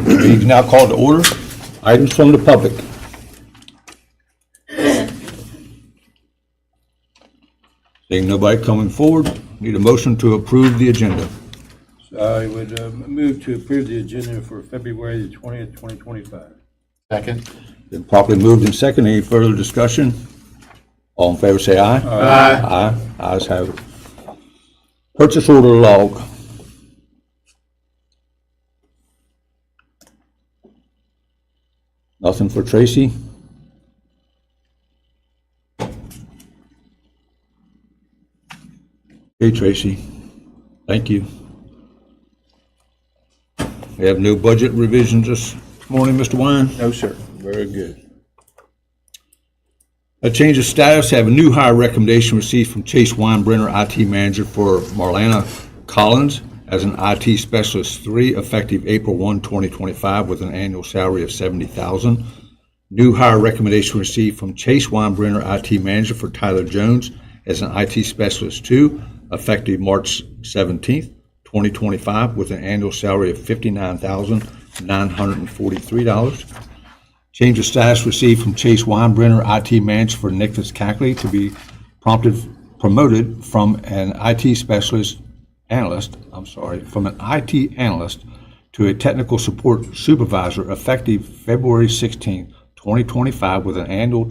Meeting is now called to order. Items from the public. Seeing nobody coming forward, need a motion to approve the agenda. So I would move to approve the agenda for February the 20th, 2025. Second. Been properly moved and second. Any further discussion? All in favor say aye. Aye. Aye. Ayes have it. Purchase order log. Nothing for Tracy. Okay, Tracy. Thank you. We have no budget revisions this morning, Mr. Wine? No, sir. Very good. A change of status, have a new hire recommendation received from Chase Weinbrenner, IT manager, for Marlana Collins as an IT specialist 3, effective April 1, 2025, with an annual salary of $70,000. New hire recommendation received from Chase Weinbrenner, IT manager, for Tyler Jones as an IT specialist 2, effective March 17th, 2025, with an annual salary of $59,943. Change of status received from Chase Weinbrenner, IT manager, for Nicholas Cackley to be promoted from an IT analyst to a technical support supervisor, effective February 16, 2025, with an annual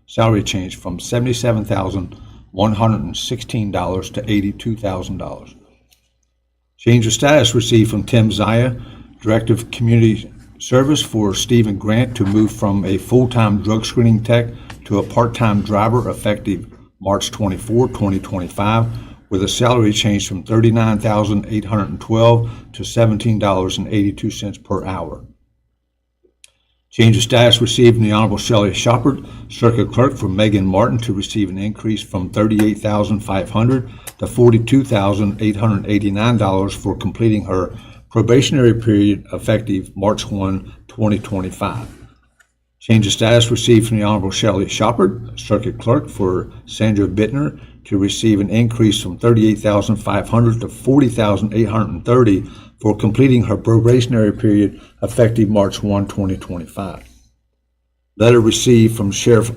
salary change from $77,116 to $82,000. Change of status received from Tim Zaya, Director of Community Service, for Stephen Grant to move from a full-time drug screening tech to a part-time driver, effective March 24, 2025, with a salary change from $39,812 to $17.82 per hour. Change of status received from the Honorable Shelley Shoppard, Circuit Clerk, for Megan Martin to receive an increase from $38,500 to $42,889 for completing her probationary period, effective March 1, 2025. Change of status received from the Honorable Shelley Shoppard, Circuit Clerk, for Sandra Bittner to receive an increase from $38,500 to $40,830 for completing her probationary period, effective March 1, 2025. Letter received from Sheriff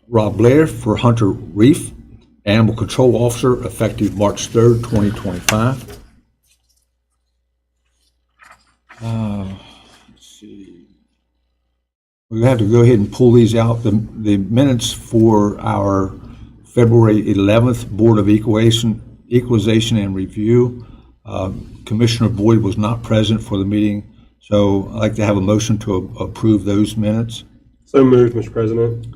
Rob Blair for Hunter Reef, Animal Control Officer, effective March 3rd, 2025. Let's see. We have to go ahead and pull these out. The minutes for our February 11th Board of Equalization and Review. Commissioner Boyd was not present for the meeting, so I'd like to have a motion to approve those minutes. So moved, Mr. President.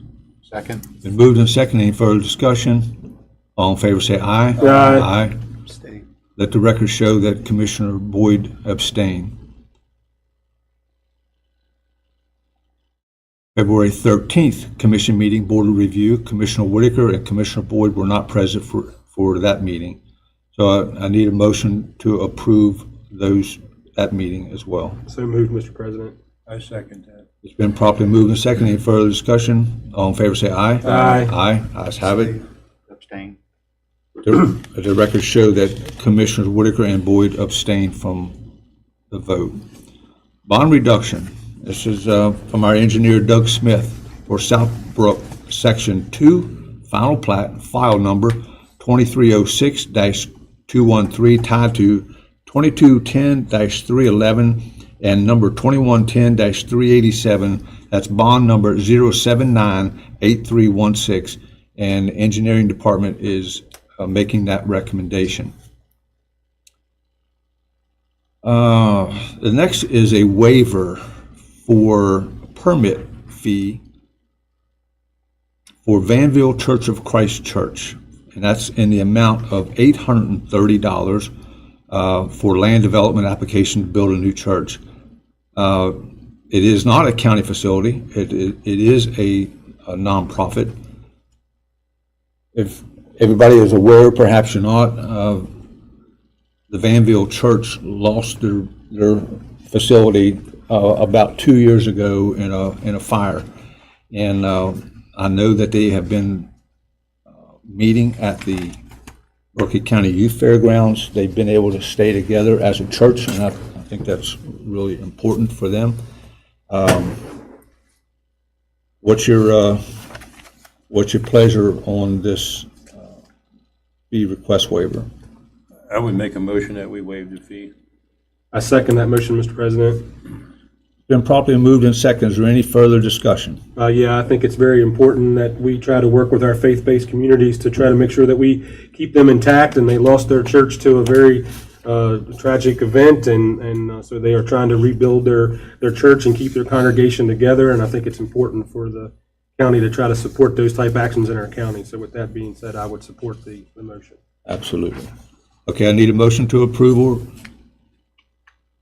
Second. Been moved and seconded. Any further discussion? All in favor say aye. Aye. Aye. Abstain. Let the record show that Commissioner Boyd abstained. February 13th Commission meeting, Board of Review. Commissioner Whitaker and Commissioner Boyd were not present for that meeting. So I need a motion to approve that meeting as well. So moved, Mr. President. I second that. It's been properly moved and seconded. Any further discussion? All in favor say aye. Aye. Aye. Ayes have it. Abstain. The records show that Commissioners Whitaker and Boyd abstained from the vote. Bond reduction. This is from our engineer Doug Smith for Southbrook Section 2, final plat, file number 2306-213, tied to 2210-311 and number 2110-387. That's bond number 0798316, and the engineering department is making that recommendation. The next is a waiver for permit fee for Vanville Church of Christ Church, and that's in the amount of $830 for land development application to build a new church. It is not a county facility. It is a nonprofit. If everybody is aware, perhaps you're not, the Vanville Church lost their facility about 2 years ago in a fire, and I know that they have been meeting at the Berkeley County Youth Fairgrounds. They've been able to stay together as a church, and I think that's really important for them. What's your pleasure on this fee request waiver? I would make a motion that we waive the fee. I second that motion, Mr. President. Been properly moved in second. Is there any further discussion? Yeah, I think it's very important that we try to work with our faith-based communities to try to make sure that we keep them intact, and they lost their church to a very tragic event, and so they are trying to rebuild their church and keep their congregation together, and I think it's important for the county to try to support those type actions in our county. So with that being said, I would support the motion. Absolutely. Okay, I need a motion to approve or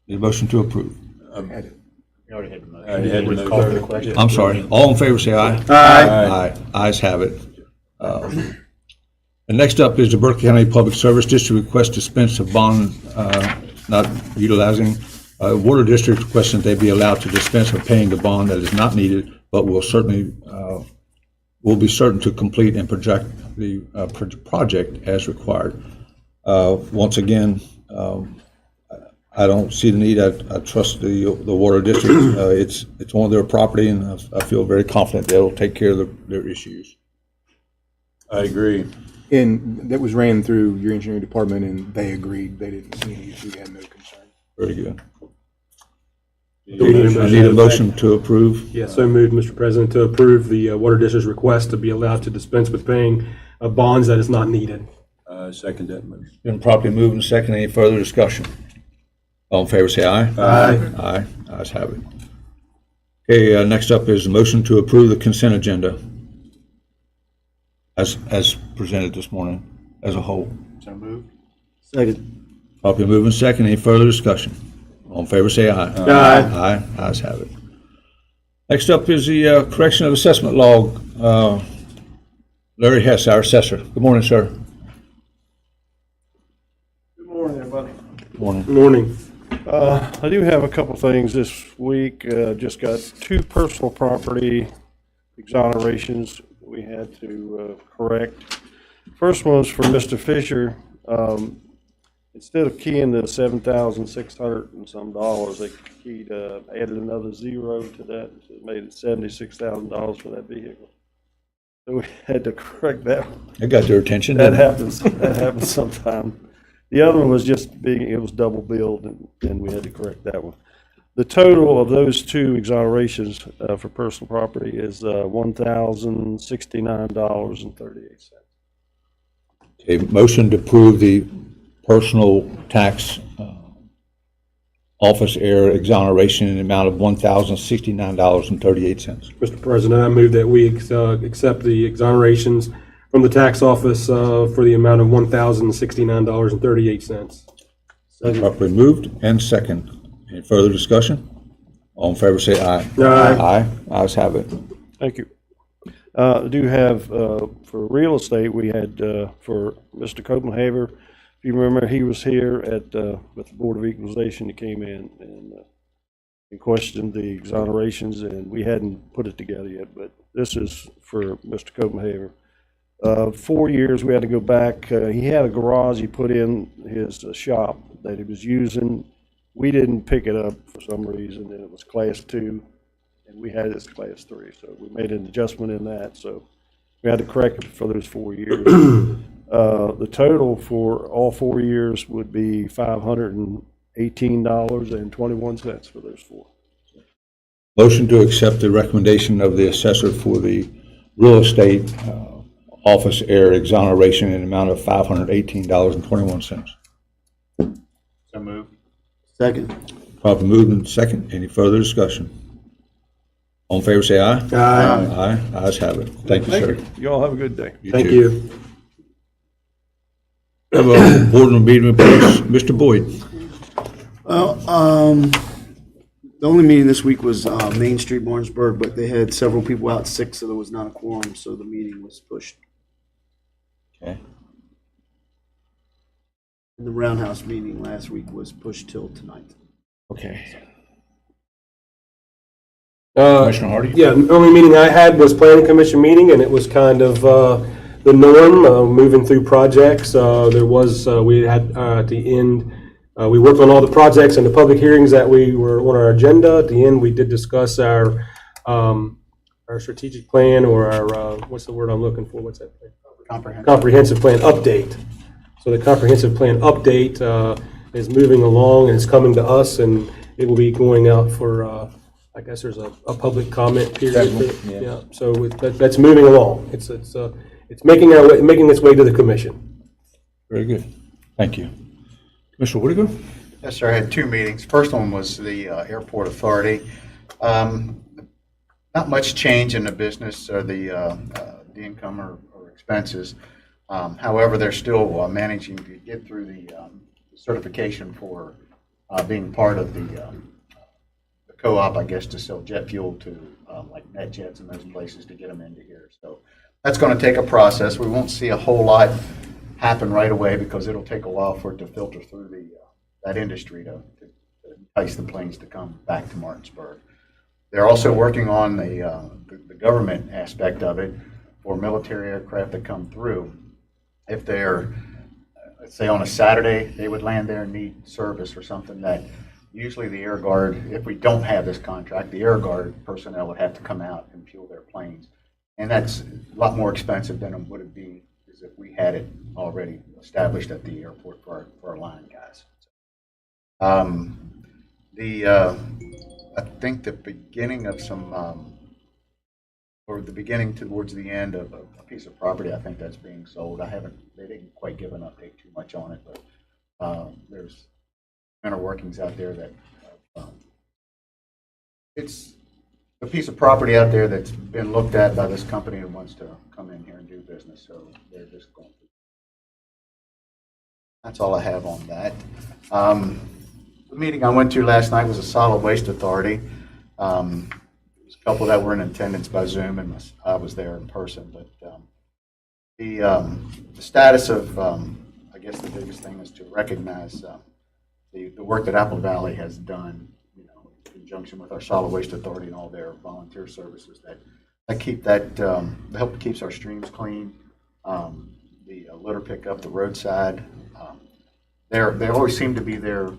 need a motion to approve. You already had the motion. I already had the Just call for the motion. question. I'm sorry. All in favor, say aye. Aye. Aye. Ayes have it. And next up is the Berkeley County Public Service District request dispense of bond not utilizing. Water District requesting they be allowed to dispense of paying the bond that is not needed, but will be certain to complete and project the project as required. Once again, I don't see the need. I trust the Water District. It's on their property, and I feel very confident they'll take care of their issues. I agree. And that was ran through your engineering department, and they agreed. They didn't see any issue, they had no concern. Very good. Do I need a motion to approve. Yeah, so moved, Mr. President, to approve the Water District's request to be allowed to dispense with paying bonds that is not needed. Second that motion. Been properly moved and second. Any further discussion? All in favor, say aye. Aye. Aye. Ayes have it. Okay, next up is a motion to approve the consent agenda as presented this morning as a whole. So moved. Second. Properly moved and second. Any further discussion? All in favor, say aye. Aye. Aye. Ayes have it. Next up is the correction of assessment log. Larry Hess, our assessor. Good morning, sir. Good morning, everybody. Good morning. Good morning. I do have a couple things this week. Just got two personal property exonerations we had to correct. First one was for Mr. Fisher. Instead of keying the $7,600 and some dollars, they keyed, added another zero to that, so it made it $76,000 for that vehicle. So we had to correct that. It got their attention. That didn't it? happens. That happens sometime. The other one was just it was double billed, and we had to correct that one. The total of those two exonerations for personal property is $1,069.38. A motion to approve the personal tax office error exoneration in the amount of $1,069.38. Mr. President, I move that we accept the exonerations from the tax office for the amount of $1,069.38. Properly moved and second. Any further discussion? All in favor, say aye. Aye. Aye. Ayes have it. Thank you. I do have, for real estate, we had, for Mr. Copenhaver, if you remember, he was here with the Board of Equalization. He came in and questioned the exonerations, and we hadn't put it together yet, but this is for Mr. Copenhaver. 4 years, we had to go back. He had a garage he put in his shop that he was using. We didn't pick it up for some reason, and it was Class 2. And we had it as Class 3, so we made an adjustment in that, so we had to correct it for those 4 years. The total for all 4 years would be $518.21 for those four. Motion to accept the recommendation of the assessor for the real estate office error exoneration in the amount of $518.21. So moved. Second. Properly moved and second. Any further discussion? All in favor, say aye. Aye. Aye. Ayes have it. Thank you, sir. You all have a good day. Thank too. you. Have a board meeting reports. Mr. Boyd. Well, the only meeting this week was Main Street, Warrensburg, but they had several people out sick, so there was not a quorum, so the meeting was pushed. Okay. And the Roundhouse meeting last week was pushed till tonight. Okay. Commissioner Hardy? Yeah, the only meeting I had was planning commission meeting, and it was kind of, the norm, moving through projects. There was, we had at the end, we worked on all the projects and the public hearings that we were on our agenda. At the end, we did discuss our strategic plan, or our, what's the word I'm looking for? What's that? Comprehensive plan update. So the comprehensive plan update is moving along and it's coming to us, and it will be going out for, I guess there's a public comment period. Yeah, so that's moving along. It's making its way to the commission. Very good. Thank you. Commissioner Whittaker? Yes, sir. I had two meetings. First one was the Airport Authority. Not much change in the business or the income or expenses. However, they're still managing to get through the certification for being part of the co-op, I guess, to sell jet fuel to like NetJets and those places to get them into here. So that's going to take a process. We won't see a whole lot happen right away because it'll take a while for it to filter through that industry to entice the planes to come back to Martinsburg. They're also working on the government aspect of it for military aircraft that come through. If they're, let's say on a Saturday, they would land there and need service or something, that usually the Air Guard, if we don't have this contract, the Air Guard personnel would have to come out and fuel their planes. And that's a lot more expensive than it would be as if we had it already established at the airport for our line guys. I think the beginning of some, or the beginning towards the end of a piece of property, I think that's being sold. They didn't quite give an update too much on it, but there's inner workings out there that it's a piece of property out there that's been looked at by this company and wants to come in here and do business. So they're just going to. That's all I have on that. The meeting I went to last night was a solid waste authority. There was a couple that were in attendance by Zoom, and I was there in person. But the status of, I guess the biggest thing is to recognize the work that Apple Valley has done, in conjunction with our solid waste authority and all their volunteer services that keep that help keeps our streams clean. The litter pickup, the roadside, they always seem to be there,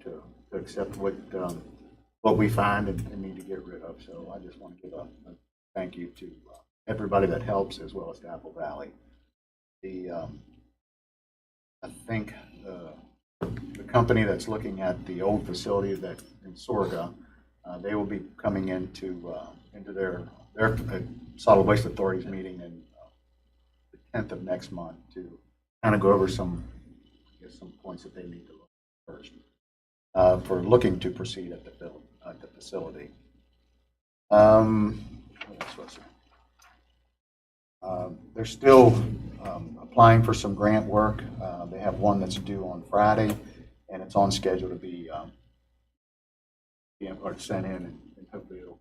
to accept what we find and need to get rid of. So I just want to give a thank you to everybody that helps, as well as to Apple Valley. I think the company that's looking at the old facility that in Sorga, they will be coming into their solid waste authority's meeting in the 10th of next month to kind of go over some points that they need to look at first for looking to proceed at the facility. What else was there? They're still applying for some grant work. They have one that's due on Friday, and it's on schedule to be sent in, and hopefully it'll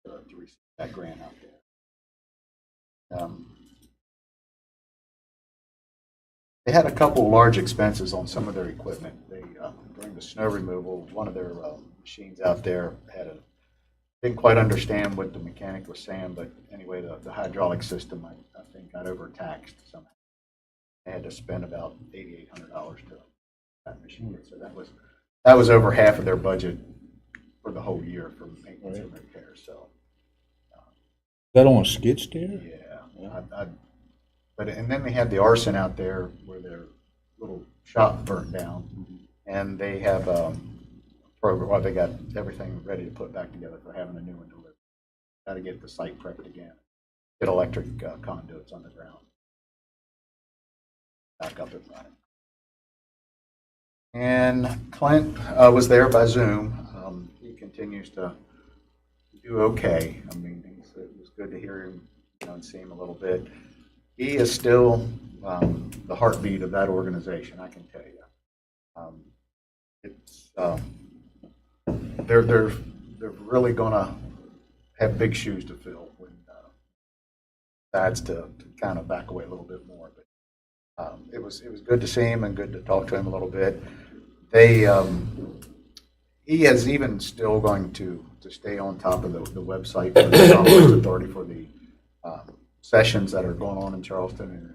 to receive that grant out there. They had a couple large expenses on some of their equipment. During the snow removal, one of their machines out there didn't quite understand what the mechanic was saying, but anyway, the hydraulic system, I think, got overtaxed somehow. They had to spend about $8,800 to that machine, so that was over half of their budget for the whole year for maintenance and repair. So, Is that on a skid steer? yeah. And then they had the arson out there where their little shop burnt down, and they have a program. Well, they got everything ready to put back together for having a new one delivered. Got to get the site prepped again. Get electric conduits underground. Back up and running. And Clint was there by Zoom. He continues to do okay. I mean, it was good to hear him, and see him a little bit. He is still the heartbeat of that organization, I can tell you. They're really going to have big shoes to fill when decides to kind of back away a little bit more. But it was good to see him and good to talk to him a little bit. He is even still going to stay on top of the website for the Solid Waste Authority for the sessions that are going on in Charleston. And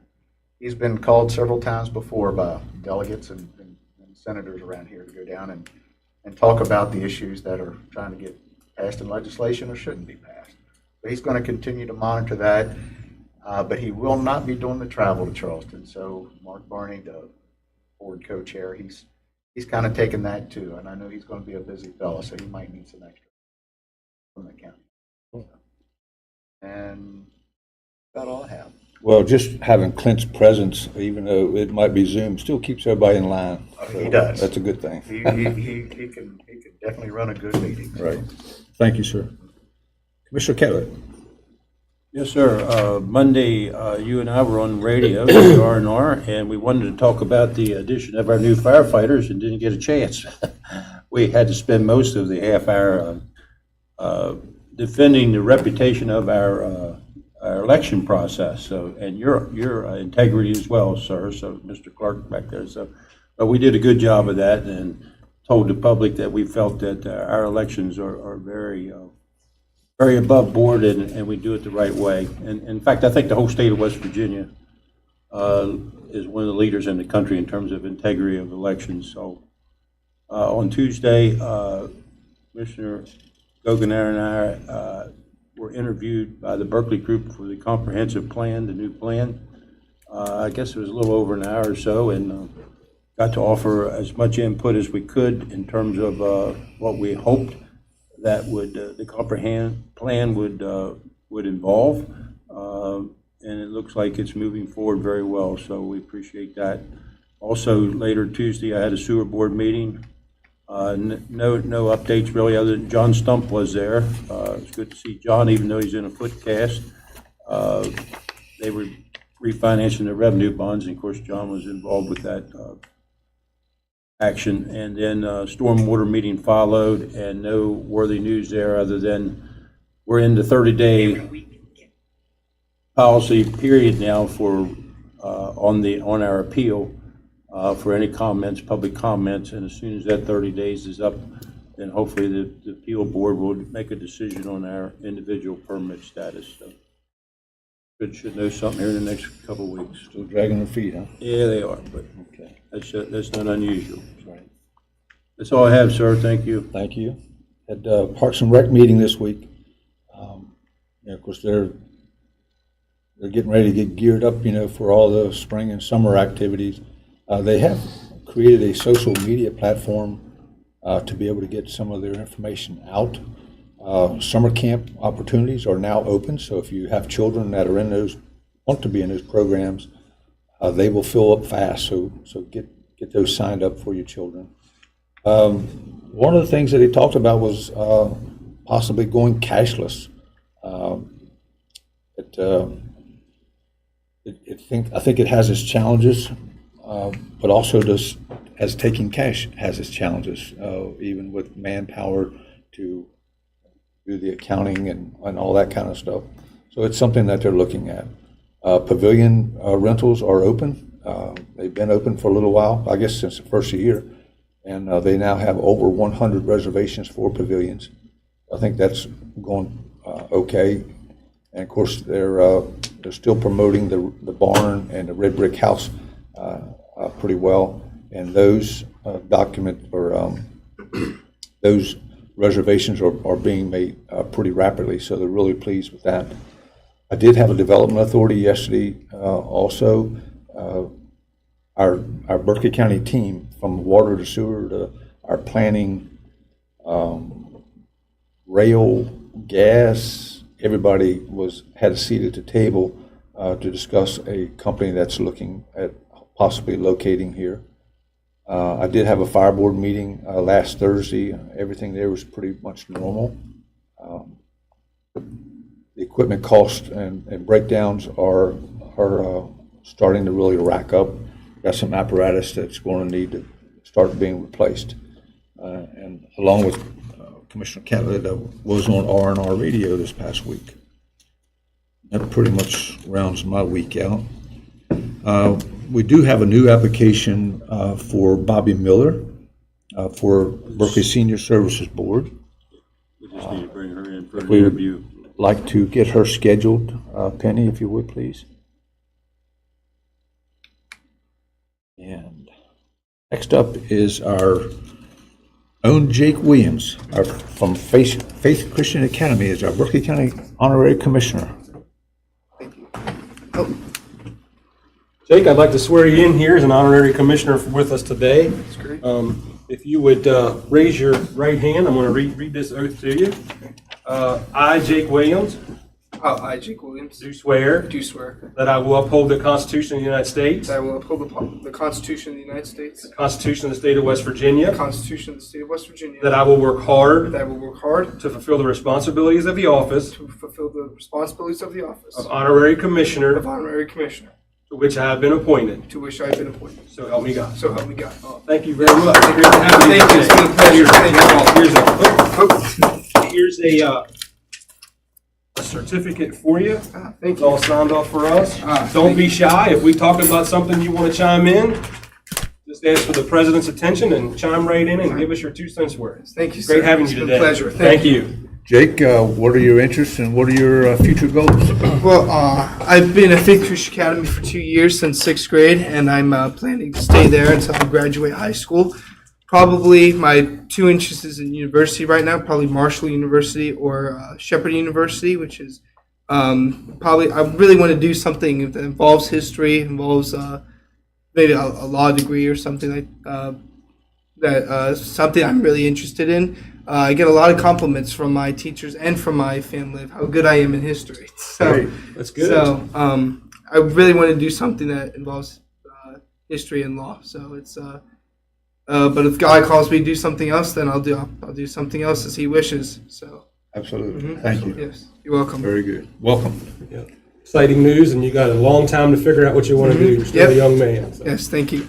he's been called several times before by delegates and senators around here to go down and talk about the issues that are trying to get passed in legislation or shouldn't be passed. So he's going to continue to monitor that, but he will not be doing the travel to Charleston. So Mark Barney, the board co-chair, he's kind of taken that too, and I know he's going to be a busy fellow, so he might need some extra from the county. And that's all I have. Well, just having Clint's presence, even though it might be Zoom, still keeps everybody in line. He does. That's a good thing. He can definitely run a good meeting. Right. Thank you, sir. Commissioner Catlett. Yes, sir. Monday, you and I were on radio, R&R, and we wanted to talk about the addition of our new firefighters and didn't get a chance. We had to spend most of the half hour defending the reputation of our election process. So, and your integrity as well, sir. So, Mr. Clark back there. So, but we did a good job of that and told the public that we felt that our elections are very very above board, and we do it the right way. And in fact, I think the whole state of West Virginia is one of the leaders in the country in terms of integrity of elections. So on Tuesday, Commissioner Goganare and I were interviewed by the Berkeley group for the comprehensive plan, the new plan. I guess it was a little over an hour or so, and got to offer as much input as we could in terms of what we hoped that would the comprehensive plan would involve, and it looks like it's moving forward very well. So we appreciate that. Also, later Tuesday, I had a sewer board meeting. No updates really, other than John Stump was there. It's good to see John, even though he's in a foot cast. They were refinancing their revenue bonds, and of course, John was involved with that action. And then stormwater meeting followed, and no worthy news there other than we're in the 30-day policy period now for on our appeal for any comments, public comments, and as soon as that 30 days is up, then hopefully the appeal board will make a decision on our individual permit status. So should know something here in the next couple of weeks. Still dragging their feet, huh? Yeah, they are, but Okay. that's not unusual. Right. That's all I have, sir. Thank you. Thank you. Had Parks and Rec meeting this week. Of course, they're getting ready to get geared up, for all the spring and summer activities. They have created a social media platform to be able to get some of their information out. Summer camp opportunities are now open, so if you have children that are in those, want to be in those programs, they will fill up fast. So get those signed up for your children. One of the things that he talked about was possibly going cashless. I think it has its challenges, but also as taking cash has its challenges, even with manpower to do the accounting and all that kind of stuff. So it's something that they're looking at. Pavilion rentals are open. They've been open for a little while, I guess since the first year, and they now have over 100 reservations for pavilions. I think that's going okay. And of course, they're still promoting the barn and the red brick house pretty well. And those those reservations are being made pretty rapidly, so they're really pleased with that. I did have a development authority yesterday also. Our Berkeley County team, from water to sewer to our planning, rail, gas, everybody had a seat at the table to discuss a company that's looking at possibly locating here. I did have a fire board meeting last Thursday. Everything there was pretty much normal. The equipment costs and breakdowns are starting to really rack up. Got some apparatus that's going to need to start being replaced. And along with Commissioner Catlett, I was on R&R radio this past week. That pretty much rounds my week out. We do have a new application for Bobby Miller for Berkeley Senior Services Board. We just need to bring her in for an We would interview. like to get her scheduled. Penny, if you would, please. And next up is our own Jake Williams, from Faith Christian Academy, is our Berkeley County Honorary Commissioner. Jake, I'd like to swear you in here as an honorary commissioner with us today. That's great. If you would raise your right hand, I'm going to read this oath to you. I, Jake Williams, I, Jake Williams, do swear do swear that I will uphold the Constitution of the United States, that I will uphold the Constitution of the United States, the Constitution of the State of West Virginia, the Constitution of the State of West Virginia, that I will work hard that I will work hard to fulfill the responsibilities of the office to fulfill the responsibilities of the office of Honorary Commissioner of Honorary Commissioner, to which I have been appointed. to which I have been appointed. So help me God. So help me God. Thank you very much. Great to have Thank you. It's been a pleasure. Thank you. Here's a certificate for you. Thank It's you. all signed off for us. Thank Don't be shy. If we talk about something you want to chime in, just ask for the president's attention and chime right in and give us your 2 cents worth. Thank you, sir. Great having It's you been today. a pleasure. Thank you. Jake, what are your interests and what are your future goals? Well, I've been at Faith Christian Academy for 2 years, since 6th grade, and I'm planning to stay there until I graduate high school. Probably my 2 interests is in university right now, probably Marshall University or Shepherd University, which is probably, I really want to do something that involves history, involves maybe a law degree or something like something I'm really interested in. I get a lot of compliments from my teachers and from my family of how good I am in history. So, That's good. So I really want to do something that involves history and law. So it's but if God calls me to do something else, then I'll do something else as He wishes. So Absolutely. Thank you. yes, you're welcome. Very good. Welcome. Yeah. Exciting news, and you got a long time to figure out what you want to do. You're still a Yep. young man. So. Yes, thank you.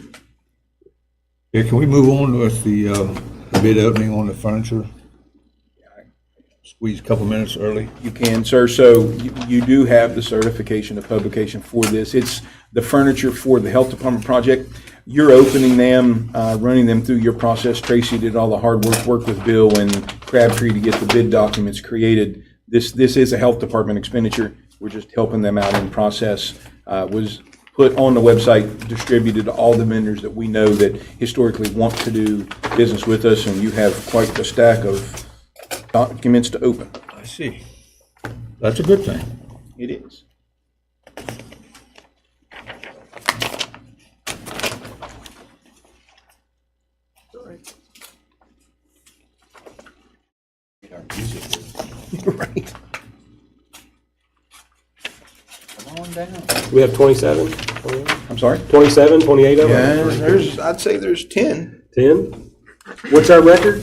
Yeah, can we move on with the bid opening on the furniture? Squeeze a couple minutes early. You can, sir. So you do have the certification of publication for this. It's the furniture for the Health Department project. You're opening them, running them through your process. Tracy did all the hard work with Bill and Crabtree to get the bid documents created. This is a Health Department expenditure. We're just helping them out in process. Was put on the website, distributed to all the vendors that we know that historically want to do business with us, and you have quite the stack of documents to open. I see. That's a good thing. It is. Right. Come on down. We have 27, I'm sorry? 27, 28 of them? I'd say there's 10. 10? What's our record?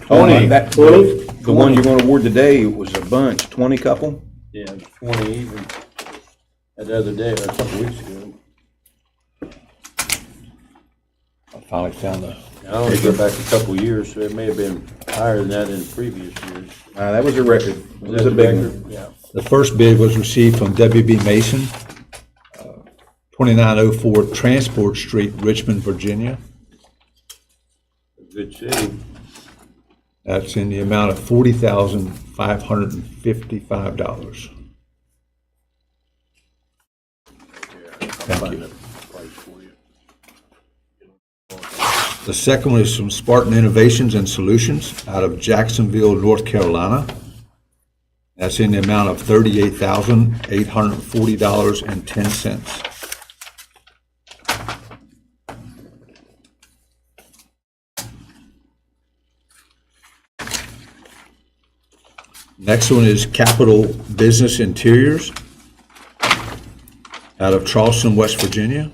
20. That, 20? the one you're going to award today was a bunch, 20 couple? Yeah, 20 even, the other day, or a couple weeks ago. I finally found the, I only go back a couple years, so it may have been higher than that in previous years. That was a record. It was a that big the one. record? Yeah. the first bid was received from WB Mason, 2904 Transport Street, Richmond, Virginia. Good city. That's in the amount of $40,555. Thank you. The second one is from Spartan Innovations and Solutions out of Jacksonville, North Carolina. That's in the amount of $38,840.10. Next one is Capital Business Interiors out of Charleston, West Virginia,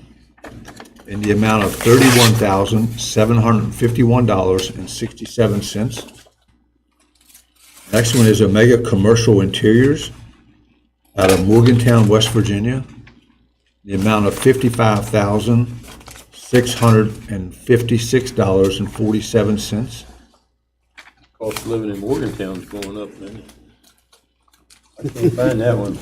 in the amount of $31,751.67. Next one is Omega Commercial Interiors out of Morgantown, West Virginia, the amount of $55,656.47. Cost of living in Morgantown's going up, man. I can't find that one.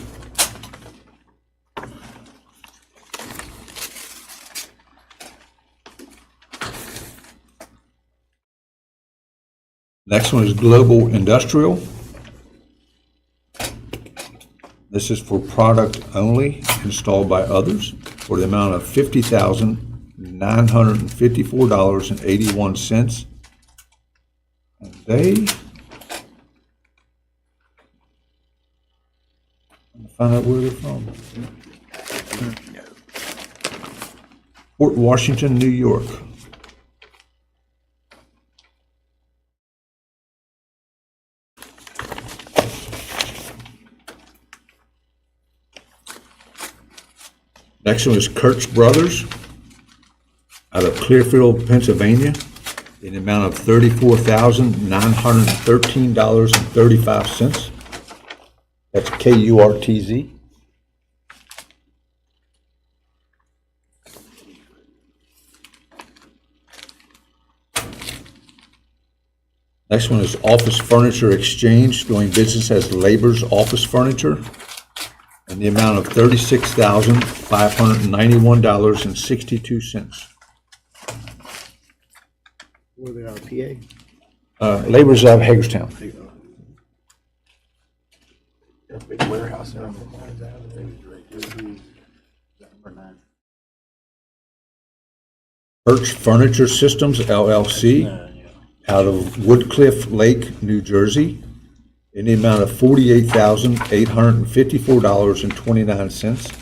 Next one is Global Industrial This is for product only, installed by others, for the amount of $50,954.81. And they, find out where they're from. Port Washington, New York. Next one is Kurtz Brothers out of Clearfield, Pennsylvania, in the amount of $34,913.35. That's KURTZ. Next one is Office Furniture Exchange, doing business as Labor's Office Furniture, in the amount of $36,591.62. Where they are, PA? Labor's out of Hagerstown. Big warehouse there. Hertz Furniture Systems LLC out of Woodcliff Lake, New Jersey, in the amount of $48,854.29.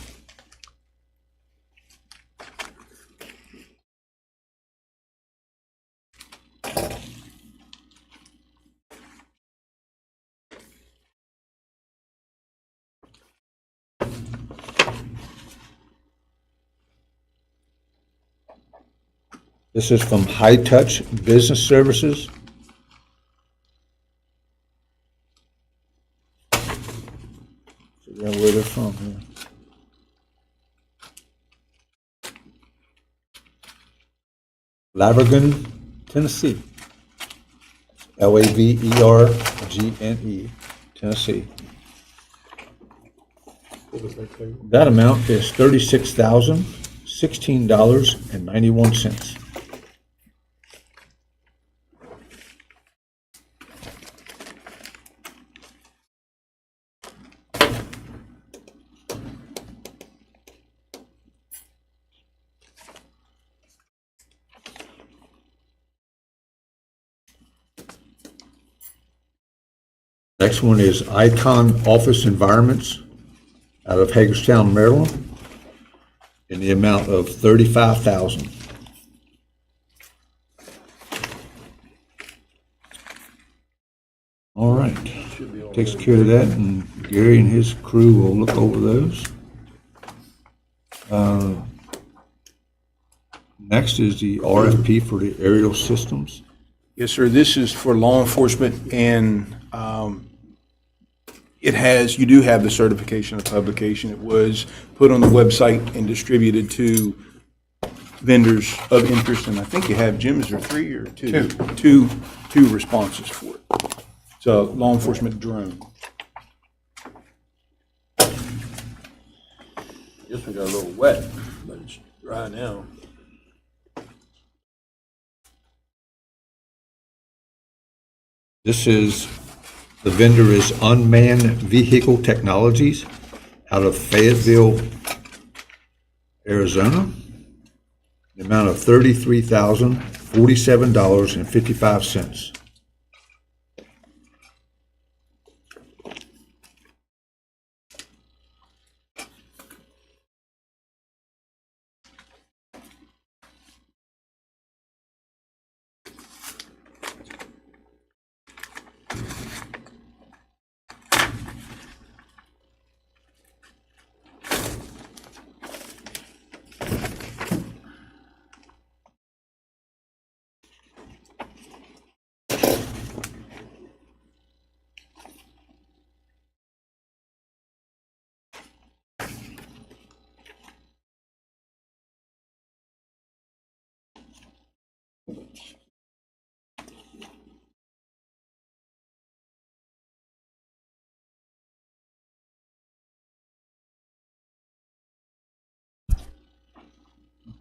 This is from High Touch Business Services. Figure out where they're from here. Lavergne, Tennessee. Lavergne, Tennessee. That amount is $36,016.91. Next one is Icon Office Environments out of Hagerstown, Maryland, in the amount of $35,000. All right, takes care of that, and Gary and his crew will look over those. Next is the RFP for the aerial systems. Yes, sir. This is for law enforcement, and you do have the certification of publication. It was put on the website and distributed to vendors of interest, and I think you have, Jim, is there 3 or 2? Two responses for it. It's a law enforcement drone. This one got a little wet, but it's dry now. This is, the vendor is Unmanned Vehicle Technologies out of Fayetteville, Arizona. The amount of $33,047.55.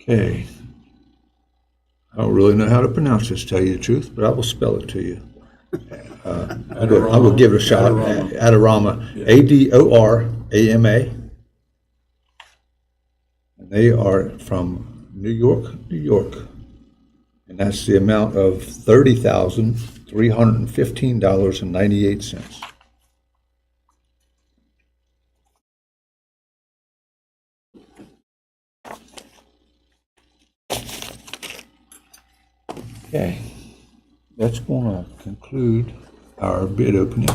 Okay. I don't really know how to pronounce this, to tell you the truth, but I will spell it to you. I will give it a shot. Adorama. Yeah. ADORAMA. AMA. And they are from New York, New York. And that's the amount of $30,315.98. Okay, that's going to conclude our bid opening.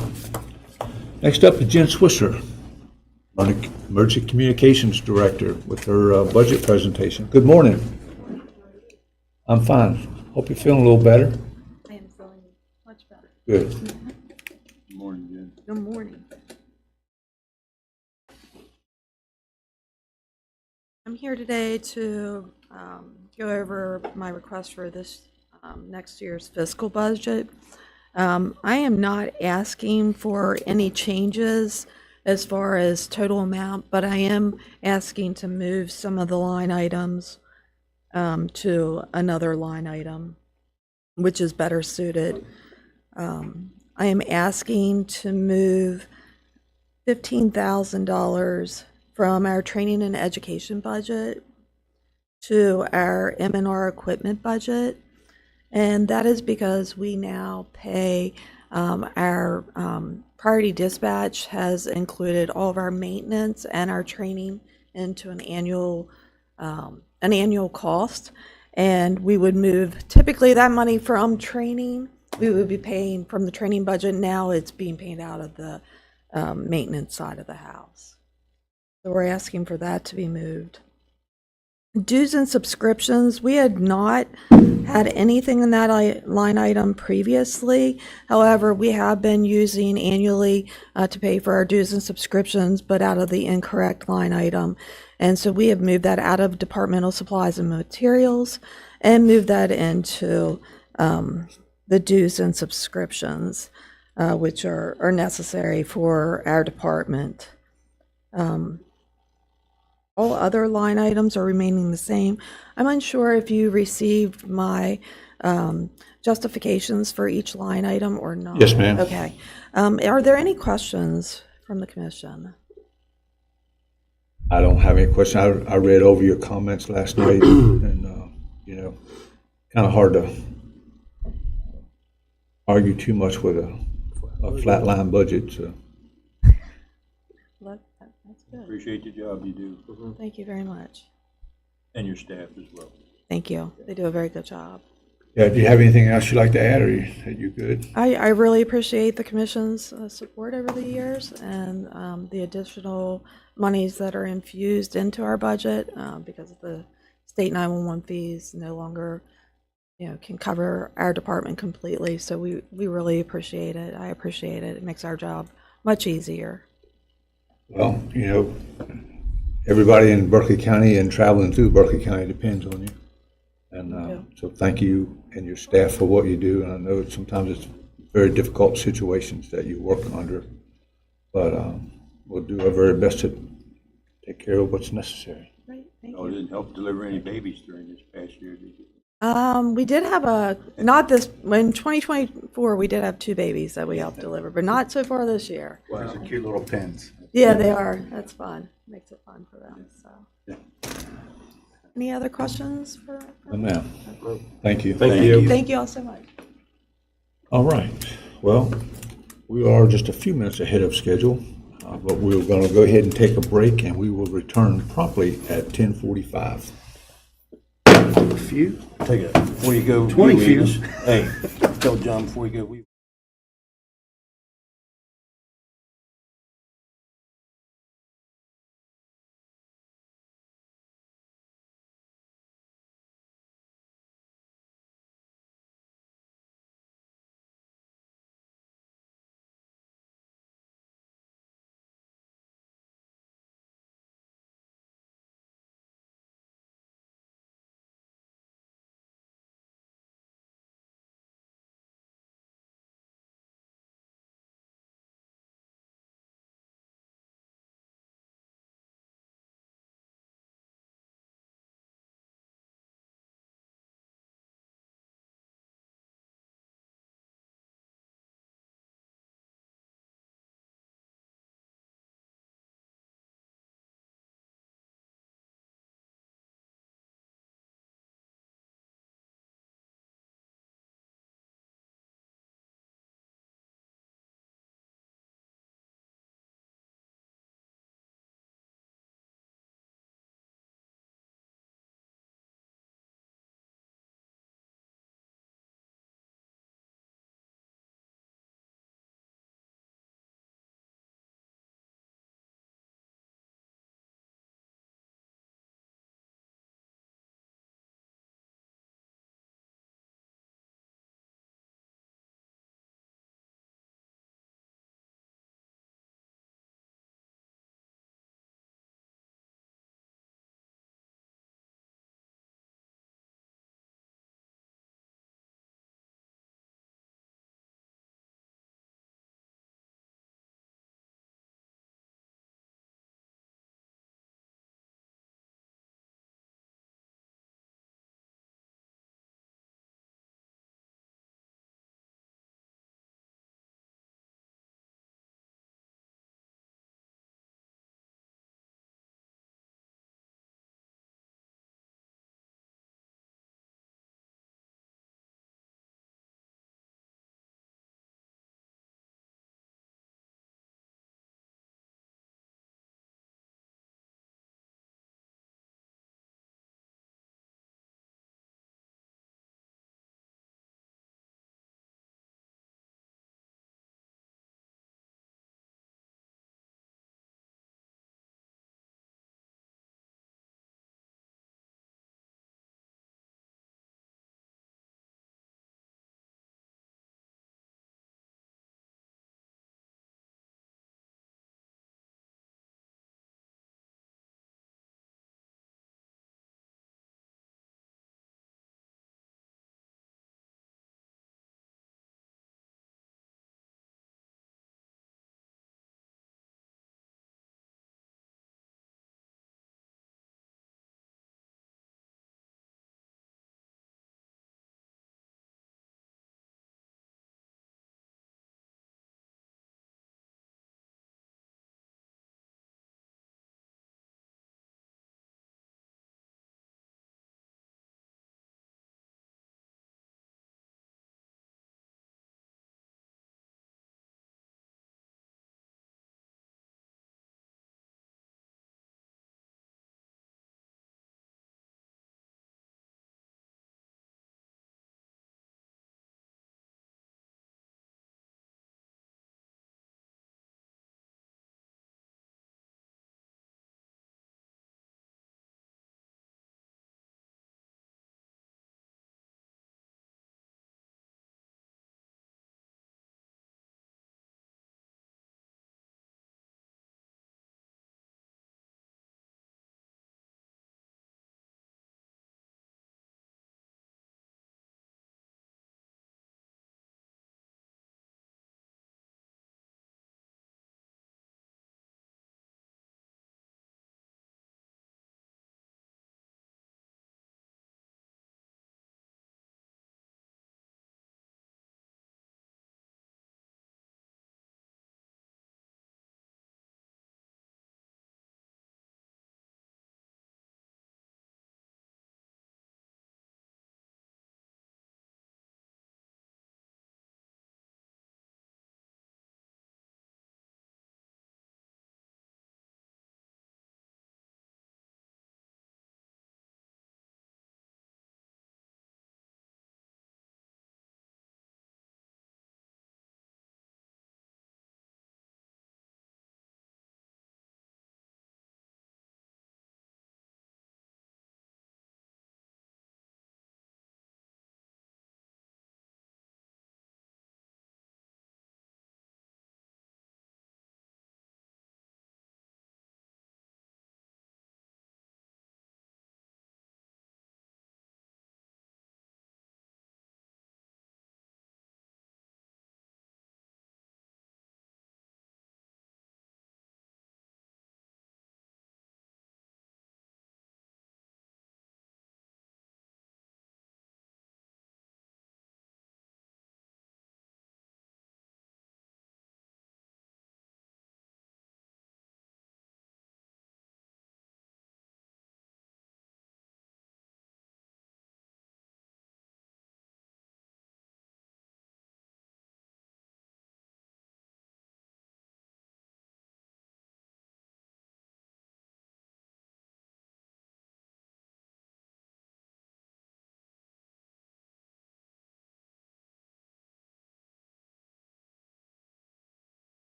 Next up is Jen Swisser, Emergency Communications Director, with her budget presentation. Good morning. I'm fine. Hope you're feeling a little better. I am feeling much better. Good. Good morning, Jen. Good morning. I'm here today to go over my request for this next year's fiscal budget. I am not asking for any changes as far as total amount, but I am asking to move some of the line items to another line item, which is better suited. I am asking to move $15,000 from our training and education budget to our M&R equipment budget. And that is because we now pay our priority dispatch has included all of our maintenance and our training into an annual cost. And we would move typically that money from training, we would be paying from the training budget. Now it's being paid out of the maintenance side of the house. So we're asking for that to be moved. Dues and subscriptions, we had not had anything in that line item previously. However, we have been using annually to pay for our dues and subscriptions, but out of the incorrect line item. And so we have moved that out of departmental supplies and materials and moved that into the dues and subscriptions, which are necessary for our department. All other line items are remaining the same. I'm unsure if you received my justifications for each line item or not. Yes, ma'am. Okay. Are there any questions from the commission? I don't have any questions. I read over your comments last night, and, kind of hard to argue too much with a flatline budget, so. That's good. Appreciate the job you do, Thank you very much. and your staff as well. Thank you. They do a very good job. Yeah, do you have anything else you'd like to add, or are you good? I really appreciate the commission's support over the years and the additional monies that are infused into our budget because of the state 911 fees no longer, can cover our department completely. So we really appreciate it. I appreciate it. It makes our job much easier. Well, everybody in Berkeley County and traveling through Berkeley County depends on you. And so thank you and your staff for what you do. And I know sometimes it's very difficult situations that you work under, but we'll do our very best to take care of what's necessary. Great, thank Oh, you. didn't help deliver any babies during this past year, did you? We did have in 2024, we did have 2 babies that we helped deliver, but not so far this year. Those are cute little pins. Yeah, they are. That's fun. Makes it fun for them, so. Any other questions for? Oh, ma'am. Thank you. Thank you. Thank you all so much. All right. Well, we are just a few minutes ahead of schedule, but we're going to go ahead and take a break, and we will return promptly at 10:45. A few? Take it, before you go. 20 we feet. just- Hey, tell John before you go,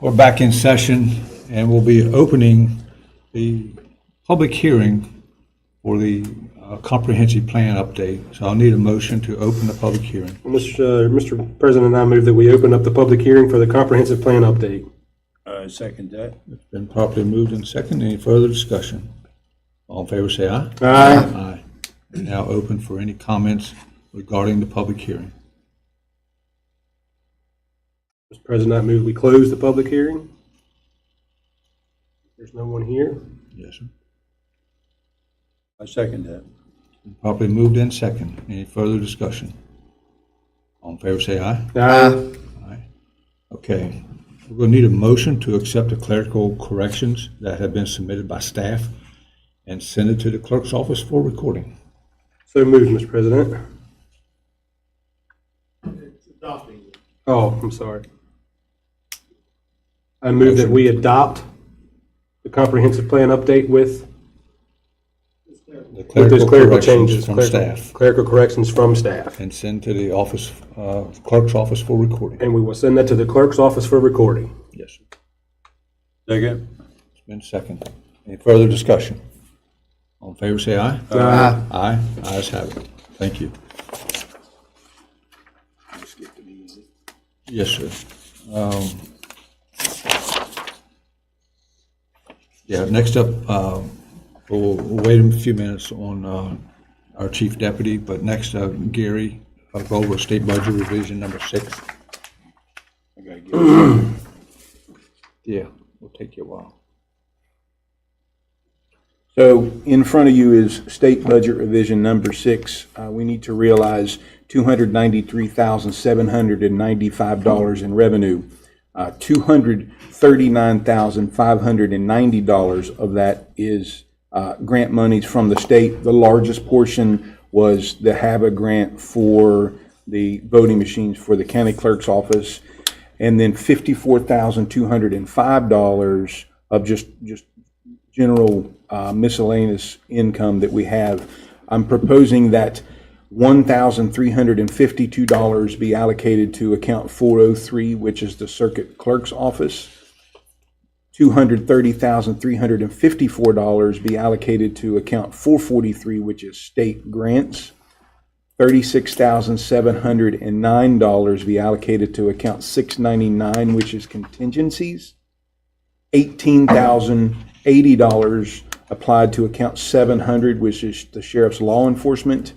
We're back in session, and we'll be opening the public hearing for the comprehensive plan update. So I'll need a motion to open the public hearing. Mr. President, I move that we open up the public hearing for the comprehensive plan update. Second that. It's been properly moved and second. Any further discussion? All in favor, say aye. Aye. Aye. Now open for any comments regarding the public hearing. Mr. President, I move we close the public hearing. There's no one here. Yes, sir. I second that. Properly moved and second. Any further discussion? All in favor, say aye. Aye. Aye. Okay. We're going to need a motion to accept the clerical corrections that have been submitted by staff and send it to the clerk's office for recording. So moved, Mr. President. Oh, I'm sorry. I move that we adopt the comprehensive plan update with The those clerical corrections changes. from staff Clerical corrections from staff. and send to the office, clerk's office for recording. And we will send that to the clerk's office for recording. Yes, sir. Second. It's been seconded. Any further discussion? All in favor, say aye. Aye. Aye. Ayes have it. Thank you. Yes, sir. Yeah, next up, we'll wait a few minutes on our chief deputy, but next, Gary, go over state budget revision number 6. I gotta get it. Yeah, will take you a while. So in front of you is state budget revision number 6. We need to realize $293,795 in revenue. $239,590 of that is grant monies from the state. The largest portion was the HABA grant for the voting machines for the county clerk's office, and then $54,205 of just general miscellaneous income that we have. I'm proposing that $1,352 be allocated to account 403, which is the circuit clerk's office. $230,354 be allocated to account 443, which is state grants. $36,709 be allocated to account 699, which is contingencies. $18,080 applied to account 700, which is the sheriff's law enforcement,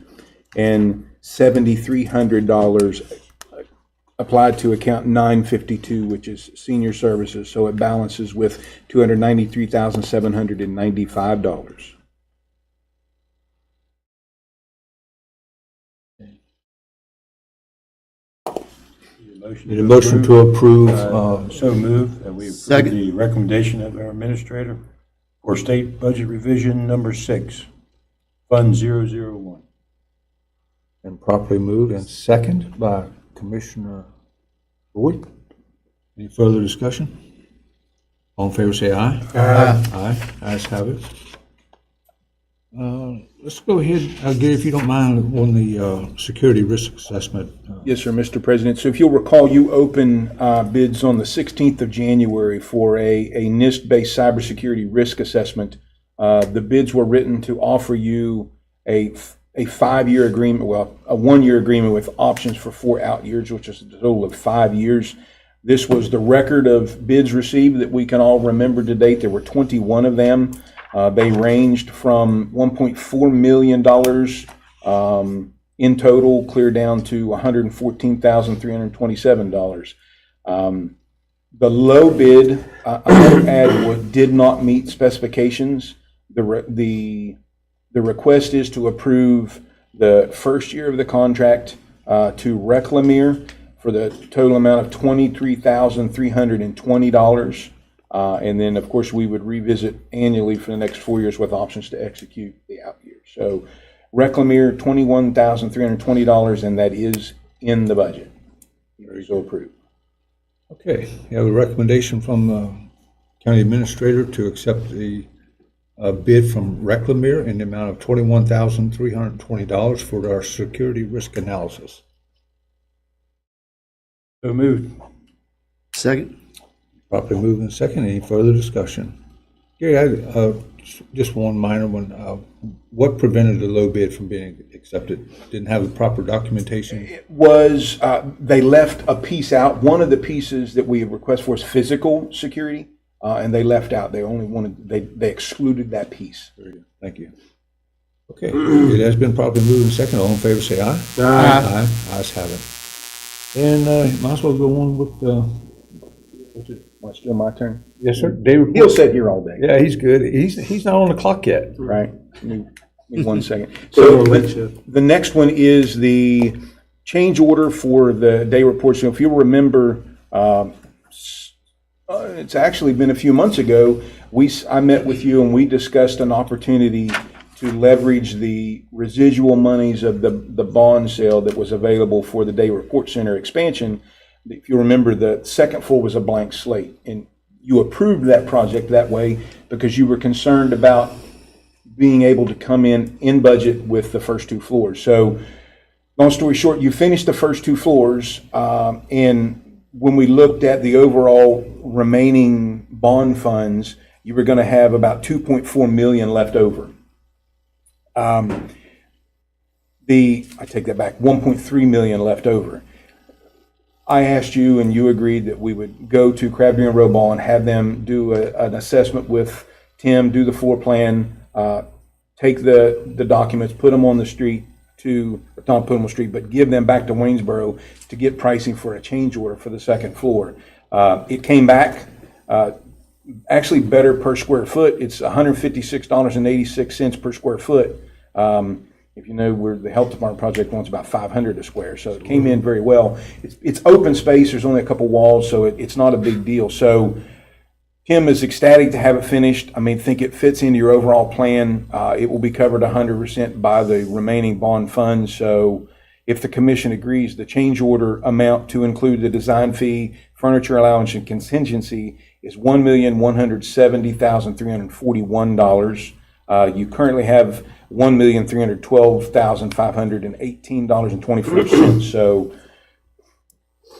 and $7,300 applied to account 952, which is senior services. So it balances with $293,795. Need a motion to approve, So moved, that we approve Second. the recommendation of our administrator for state budget revision number 6, Fund 001. and properly moved and second by Commissioner Boyd. Any further discussion? All in favor, say aye. Aye. Aye. Ayes have it. Let's go ahead, Gary, if you don't mind, on the security risk assessment. Yes, sir, Mr. President. So if you'll recall, you opened bids on the 16th of January for a NIST-based cybersecurity risk assessment. The bids were written to offer you a 5-year agreement, well, a 1-year agreement with options for 4 out years, which is a total of 5 years. This was the record of bids received that we can all remember to date. There were 21 of them. They ranged from $1.4 million in total, clear down to $114,327. The low bid, I might add, did not meet specifications. The request is to approve the first year of the contract to Reclamere for the total amount of $23,320. And then, of course, we would revisit annually for the next 4 years with options to execute the out years. So Reclamere, $21,320, and that is in the budget. So approved. Okay, you have a recommendation from the county administrator to accept the bid from Reclamere in the amount of $21,320 for our security risk analysis. So moved. Second. Properly moved and second. Any further discussion? Gary, just one minor one. What prevented the low bid from being accepted? Didn't have the proper documentation? Was, they left a piece out. One of the pieces that we request for is physical security, and they left out. They only wanted, they excluded that piece. Very good. Thank you. Okay, it has been properly moved and second. All in favor, say aye. Aye. Ayes have it. And might as well go on with Well, it's still my turn. yes, sir. Day report. He'll sit here all day. Yeah, he's good. He's not on the clock yet. Right? Give me 1 second. Put So him on late shift. the next one is the change order for the day report. So if you'll remember, it's actually been a few months ago, I met with you and we discussed an opportunity to leverage the residual monies of the bond sale that was available for the day report center expansion. If you remember, the second floor was a blank slate, and you approved that project that way because you were concerned about being able to come in budget with the first 2 floors. So long story short, you finished the first 2 floors, and when we looked at the overall remaining bond funds, you were going to have about 2.4 million left over. I take that back, 1.3 million left over. I asked you, and you agreed that we would go to Crabtree and Roball and have them do an assessment with Tim, do the floor plan, take the documents, put them on the street not put them on the street, but give them back to Waynesboro to get pricing for a change order for the second floor. It came back actually better per square foot. It's $156.86 per square foot. If you know where the health department project wants about 500 a square, so it came in very well. It's open space. There's only a couple walls, so it's not a big deal. So Tim is ecstatic to have it finished. I mean, think it fits into your overall plan. It will be covered 100% by the remaining bond funds. So if the commission agrees, the change order amount to include the design fee, furniture allowance, and contingency is $1,170,341. You currently have $1,312,518.24. So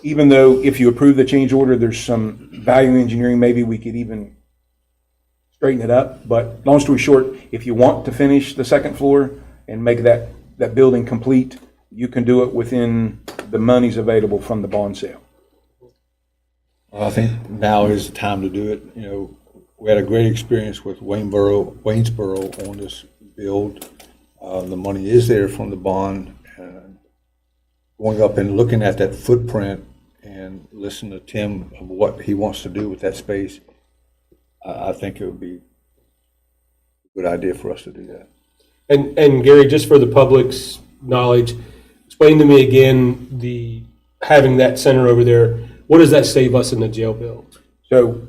even though if you approve the change order, there's some value engineering, maybe we could even straighten it up. But long story short, if you want to finish the second floor and make that building complete, you can do it within the monies available from the bond sale. Well, I think now is the time to do it. You know, we had a great experience with Waynesboro on this build. The money is there from the bond. Going up and looking at that footprint and listening to Tim of what he wants to do with that space, I think it would be a good idea for us to do that. And Gary, just for the public's knowledge, explain to me again having that center over there. What does that save us in the jail bill? So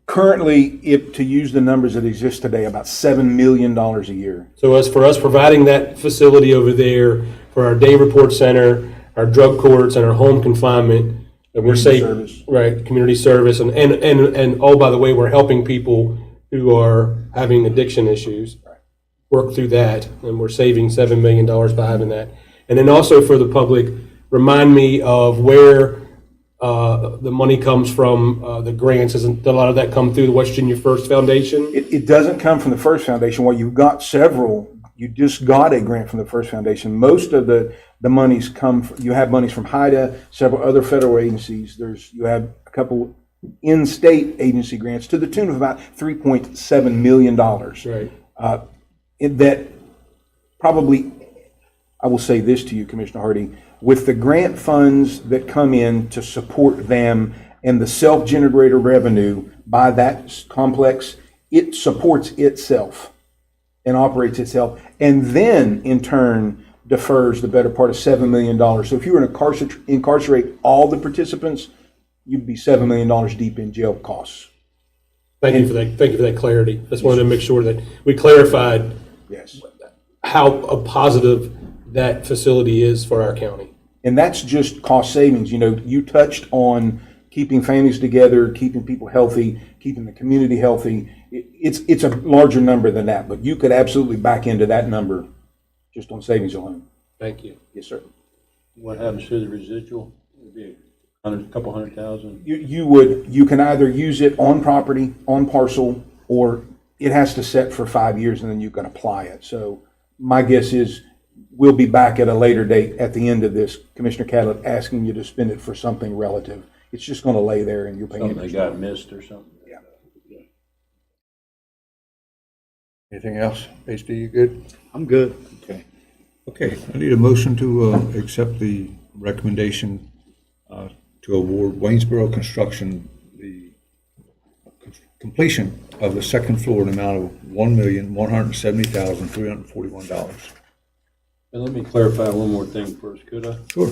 currently, to use the numbers that exist today, about $7 million a year. So as for us providing that facility over there for our day report center, our drug courts, and our home confinement, and we're Community saving, service. right, community service, and oh, by the way, we're helping people who are having addiction issues work through that, and we're saving $7 million by having that. And then also for the public, remind me of where the money comes from, the grants. Isn't a lot of that come through the West Virginia First Foundation? It doesn't come from the First Foundation. Well, you've got several. You just got a grant from the First Foundation. Most of the monies you have monies from HIDA, several other federal agencies. You have a couple in-state agency grants to the tune of about $3.7 million. Right. That probably, I will say this to you, Commissioner Hardy, with the grant funds that come in to support them and the self-generated revenue by that complex, it supports itself and operates itself, and then in turn defers the better part of $7 million. So if you were to incarcerate all the participants, you'd be $7 million deep in jail costs. Thank you for that. Thank you for that clarity. Just wanted to make sure that we clarified Yes. how positive that facility is for our county. And that's just cost savings. You know, you touched on keeping families together, keeping people healthy, keeping the community healthy. It's a larger number than that, but you could absolutely back into that number just on savings alone. Thank you. Yes, sir. What happens to the residual? It'd be Couple hundred thousand? You can either use it on property, on parcel, or it has to set for 5 years and then you can apply it. So my guess is we'll be back at a later date at the end of this, Commissioner Catlett, asking you to spend it for something relative. It's just going to lay there and you'll pay Something that interest. got missed or something? Yeah. Anything else? HD, you good? I'm good. Okay. Okay, I need a motion to accept the recommendation to award Waynesboro Construction the completion of the second floor in the amount of $1,170,341. And let me clarify one more thing first, could I? Sure.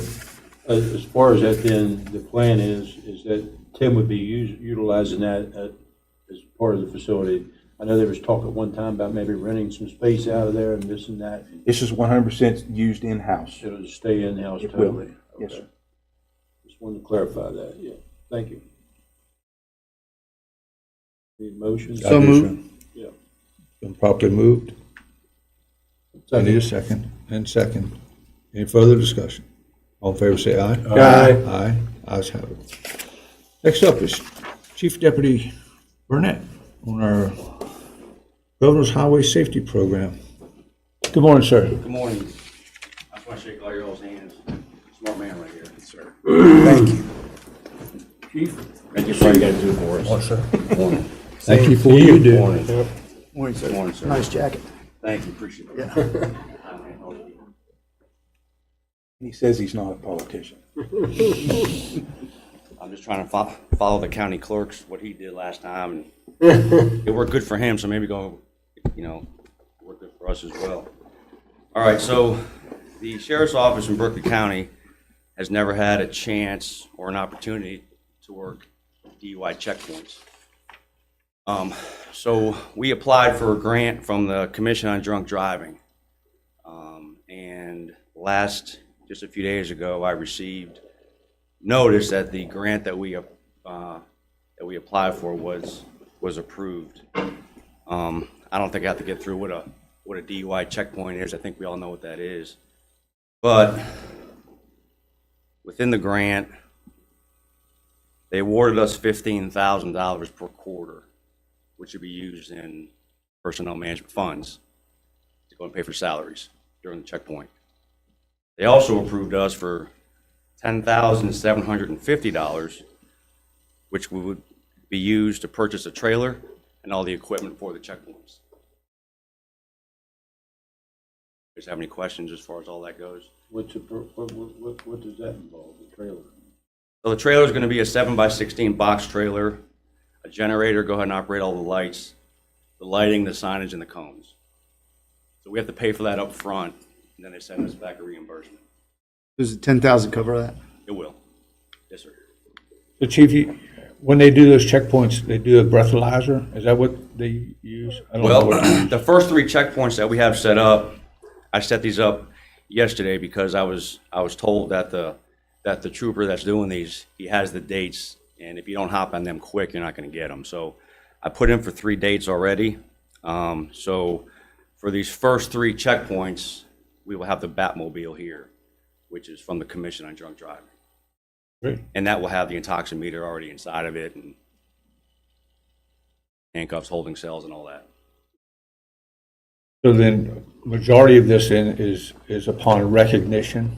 As far as that, then, the plan is that Tim would be utilizing that as part of the facility. I know there was talk at one time about maybe renting some space out of there and this and that. This is 100% used in-house. It'll just stay in-house It will. totally? Yes, Okay. sir. Just wanted to clarify that, yeah. Thank you. Need a motion? So moved. Yeah. Been properly moved. I need a second. And second. Any further discussion? All in favor, say aye. Aye. Aye. Ayes have it. Next up is Chief Deputy Burnett on our Governor's Highway Safety Program. Good morning, sir. Good morning. I just want to shake all your all's hands. Smart man right here. Yes, sir. Thank you. Chief? Thank you for all you guys do for us. Morning. Thank you for what you do. Morning. Morning, sir. Morning, sir. Nice jacket. Thank you, appreciate it. He says he's not a politician. I'm just trying to follow the county clerk's, what he did last time. And it worked good for him, so maybe work good for us as well. All right, so the sheriff's office in Berkeley County has never had a chance or an opportunity to work DUI checkpoints. So we applied for a grant from the Commission on Drunk Driving. And just a few days ago, I received notice that the grant that we applied for was approved. I don't think I have to get through what a DUI checkpoint is. I think we all know what that is. But within the grant, they awarded us $15,000 per quarter, which would be used in personnel management funds to go and pay for salaries during the checkpoint. They also approved us for $10,750, which would be used to purchase a trailer and all the equipment for the checkpoints. Do you have any questions as far as all that goes? What does that involve, the trailer? So the trailer is going to be a 7x16 box trailer, a generator, go ahead and operate all the lights, the lighting, the signage, and the cones. So we have to pay for that up front, and then they send us back a reimbursement. Does the 10,000 cover that? It will. Yes, sir. So Chief, when they do those checkpoints, they do a breathalyzer? Is that what they use? I don't know Well, what they use. the first 3 checkpoints that we have set up, I set these up yesterday because I was told that the trooper that's doing these, he has the dates, and if you don't hop on them quick, you're not going to get them. So I put in for 3 dates already. So for these first 3 checkpoints, we will have the Batmobile here, which is from the Commission on Drunk Driving. Great. And that will have the intoximeter already inside of it, and handcuffs, holding cells, and all that. So then, majority of this is upon recognition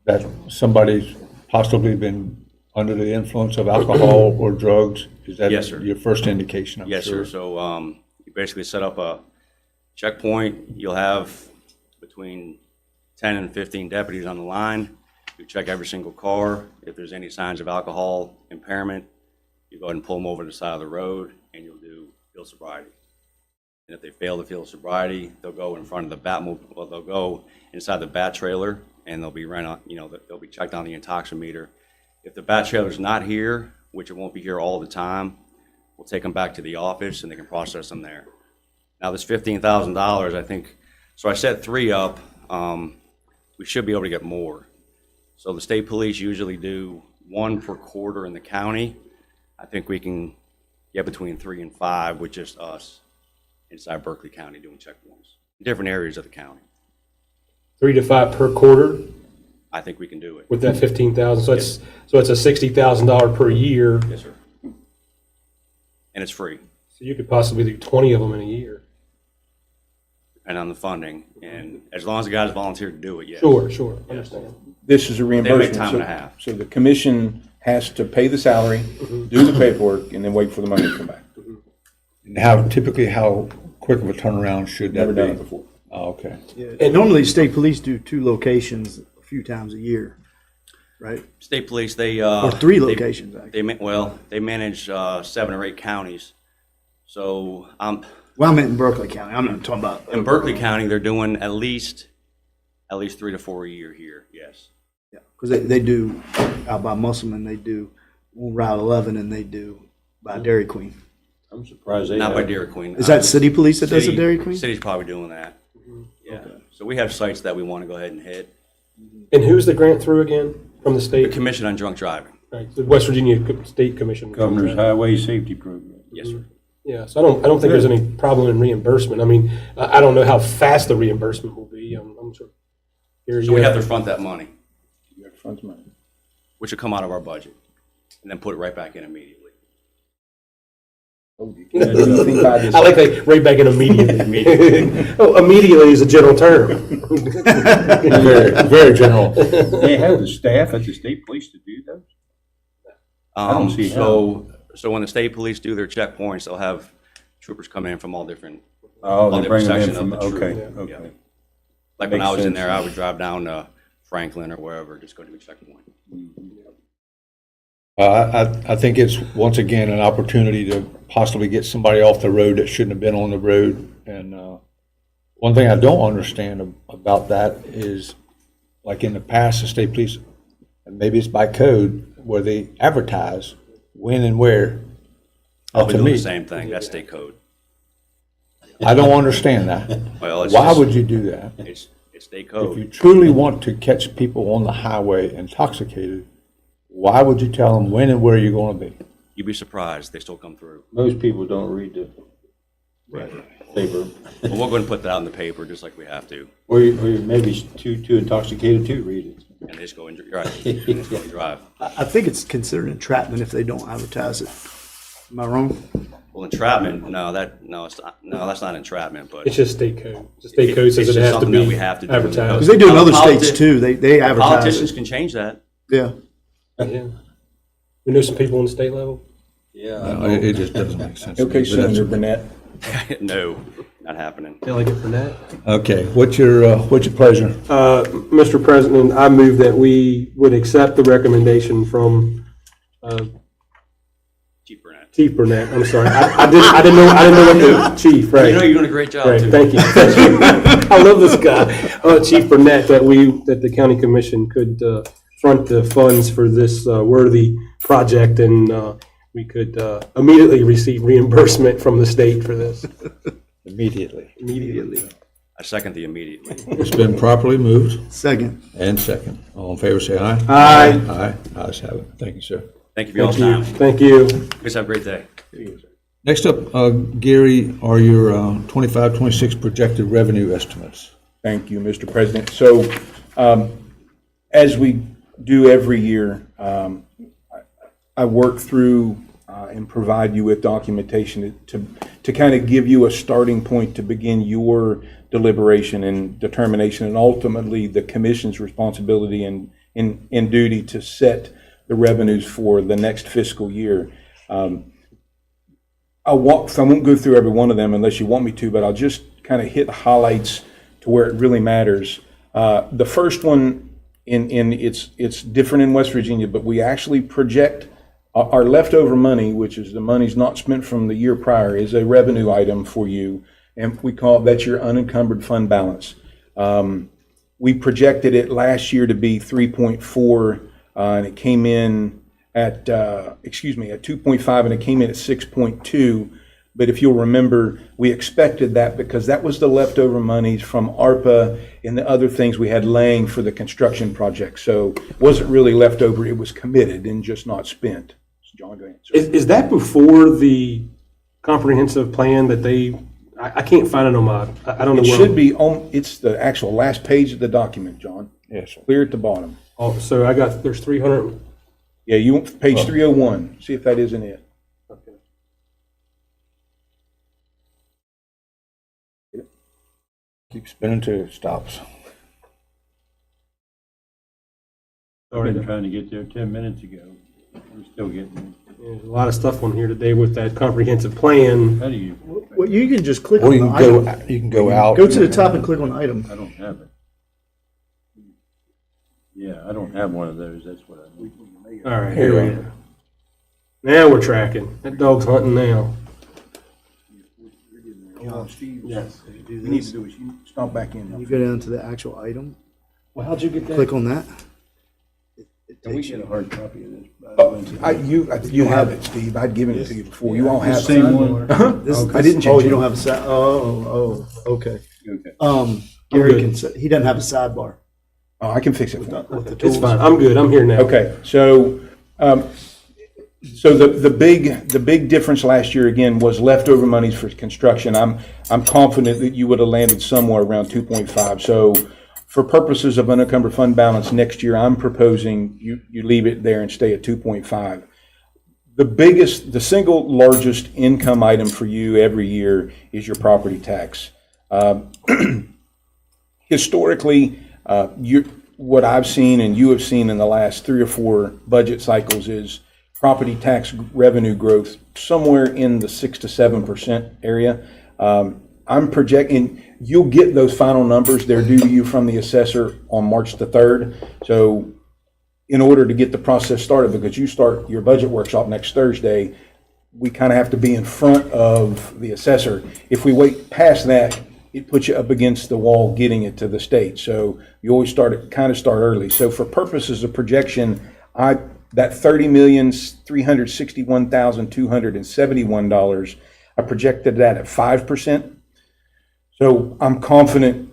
that somebody's possibly been under the influence of alcohol or drugs? Is that Yes, sir. your first indication, I'm Yes, sure? sir. So you basically set up a checkpoint. You'll have between 10 and 15 deputies on the line. You check every single car. If there's any signs of alcohol impairment, you go ahead and pull them over to the side of the road, and you'll do field sobriety. And if they fail the field sobriety, they'll go in front of the Batmobile. Well, they'll go inside the Bat trailer, and they'll be they'll be checked on the intoximeter. If the Bat trailer's not here, which it won't be here all the time, we'll take them back to the office, and they can process them there. Now, this $15,000, I think, so I set 3 up. We should be able to get more. So the state police usually do 1 per quarter in the county. I think we can get between 3 and 5 with just us inside Berkeley County doing checkpoints in different areas of the county. 3 to 5 per quarter. I think we can do it. with that 15,000. So it's a $60,000 per year. Yes, sir. And it's free, So you could possibly do 20 of them in a year. depending on the funding. And as long as the guys volunteer to do it, yes. Sure, understand. This is a reimbursement. time and a half. So the commission has to pay the salary, do the paperwork, and then wait for the money to come back. And how quick of a turnaround should that Never be? done it before. Oh, okay. And normally, state police do 2 locations a few times a year, right? State police, they. Or 3 they- locations, actually. They manage 7 or 8 counties. So, Well, I meant in Berkeley County. I'm not talking about. in Berkeley County, they're doing at least 3 to 4 a year here, yes. Yeah, because they do, out by Musselman, they do on Route 11, and they do by Dairy Queen. I'm surprised they Not by have- Dairy Queen. Is that city police that does the City- Dairy Queen? City's probably doing that. Yeah. So we have sites that we want to go ahead and hit. And who's the grant through again from the The state? Commission on Drunk Driving. Right, the West Virginia State Commission. Governor's Highway Safety Program. Yes, sir. Yeah, so I don't think there's any problem in reimbursement. I mean, I don't know how fast the reimbursement will be. I'm sure. So we have to front that money, You got funds money. which will come out of our budget, and then put it right back in immediately. Oh, do you think by this- I like that right back in immediately. Oh, immediately is a general term. Very general. They have the staff at the state police to do those? don't see So when the state police do their checkpoints, they'll have troopers come in from all different, Oh, they bring them in section of from, the okay, troop. okay. like when I Makes was in sense. there, I would drive down to Franklin or wherever, just go to a checkpoint. I think it's, once again, an opportunity to possibly get somebody off the road that shouldn't have been on the road. And one thing I don't understand about that is, like in the past, the state police, and maybe it's by code, where they advertise when and where. I'll be To doing me, the same thing, that's state code. I don't understand that. Well, it's Why just- would you do that? It's state If you code. truly want to catch people on the highway intoxicated, why would you tell them when and where you're going to be? You'd be surprised, they still come through. Most people don't read the paper. But we'll go ahead and put that out in the paper, just like we have to, Or you maybe too intoxicated to read it. and they just go and, right, and just go and drive. I think it's considered entrapment if they don't advertise it. Am I wrong? Well, entrapment, that's not entrapment, but. It's just state code. The state code says It's it just has to something that be we have to do. advertised. Because they do in other Politi- states too. They advertise Politicians it. can change that. Yeah. Yeah. We know some people on the state level. Yeah. It just doesn't make sense. to me, Okay, but that's- Senator Burnett. No, not happening. Delegate Burnett. Okay, what's your pleasure? Mr. President, I move that we would accept the recommendation from Chief Burnett. Chief Burnett. I'm sorry. I didn't know what the chief, right? You know, you're doing a great job, Right, too. thank you. I love this guy. Chief Burnett, that the county commission could front the funds for this worthy project, and we could immediately receive reimbursement from the state for this. Immediately. Immediately. I second the immediately. It's been properly moved Second. and second. All in favor, say aye. Aye. Aye, ayes have it. Thank you, sir. Thank you for your Thank you. time. Thank you. Guys have a great day. Next up, Gary, are your 25-26 projected revenue estimates. Thank you, Mr. President. So, as we do every year, I work through and provide you with documentation to kind of give you a starting point to begin your deliberation and determination, and ultimately the commission's responsibility and duty to set the revenues for the next fiscal year. I won't go through every one of them unless you want me to, but I'll just kind of hit the highlights to where it really matters. The first one, it's different in West Virginia, but we actually project our leftover money, which is the money's not spent from the year prior, is a revenue item for you, and we call that's your unencumbered fund balance. We projected it last year to be 3.4, and it came in at 2.5, and it came in at 6.2. But if you'll remember, we expected that because that was the leftover monies from ARPA and the other things we had laying for the construction project. So it wasn't really leftover, it was committed and just not spent. So John, go ahead. sir. Is that before the comprehensive plan that I can't find it on my, I don't know It where. should be on, it's the actual last page of the document, John. Yes, sir. Clear at the bottom. Oh, so there's 300. Yeah, page 301, see if that isn't it. Okay. Keep spinning till it stops. I've been trying to get there 10 minutes ago. We're still getting, There's a lot of stuff on here today with that comprehensive plan. how do you, Well, you can just click Or on you the can go, item. you can go out. Go to the top and click on the item. I don't have it. Yeah, I don't have one of those, that's what I need. All right, here we go. Now we're tracking. That dog's hunting now. Yes. What you need to do is you stomp back in. You go down to the actual item, Well, how'd you get that? click on that. It Can we takes get a you. hard copy of this? You have it, Steve, I'd given it to you before, you all have it. Same one? This- I didn't change Oh, it. you don't have a side, okay. Okay. Gary good. he doesn't have a sidebar. Oh, I can fix it for you. With the It's tools. fine. I'm good. I'm here now. Okay, so, the big difference last year, again, was leftover monies for construction. I'm confident that you would have landed somewhere around 2.5. So for purposes of unencumbered fund balance next year, I'm proposing you leave it there and stay at 2.5. The single largest income item for you every year is your property tax. Historically, what I've seen and you have seen in the last 3 or 4 budget cycles is property tax revenue growth somewhere in the 6 to 7% area. I'm projecting you'll get those final numbers. They're due to you from the assessor on March the 3rd. So in order to get the process started, because you start your budget workshop next Thursday, we kind of have to be in front of the assessor. If we wait past that, it puts you up against the wall getting it to the state. So you always start early. So for purposes of projection, that $30,361,271, I projected that at 5%. So I'm confident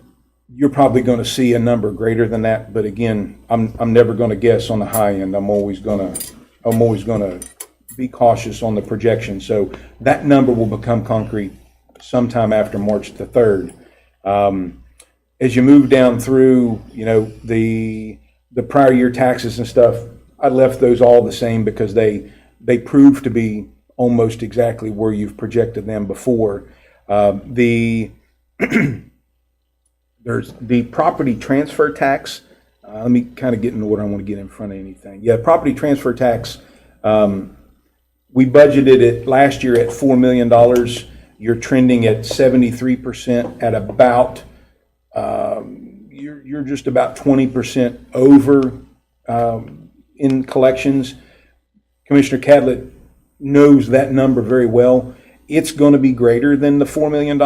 you're probably going to see a number greater than that. But again, I'm never going to guess on the high end. I'm always going to be cautious on the projection. So that number will become concrete sometime after March the 3rd. As you move down through, the prior year taxes and stuff, I left those all the same because they prove to be almost exactly where you've projected them before. There's the property transfer tax. Let me kind of get in order. I want to get in front of anything. Yeah, property transfer tax. We budgeted it last year at $4 million. You're trending at 73% at about, you're just about 20% over in collections. Commissioner Cadlett knows that number very well. It's going to be greater than the $4 million,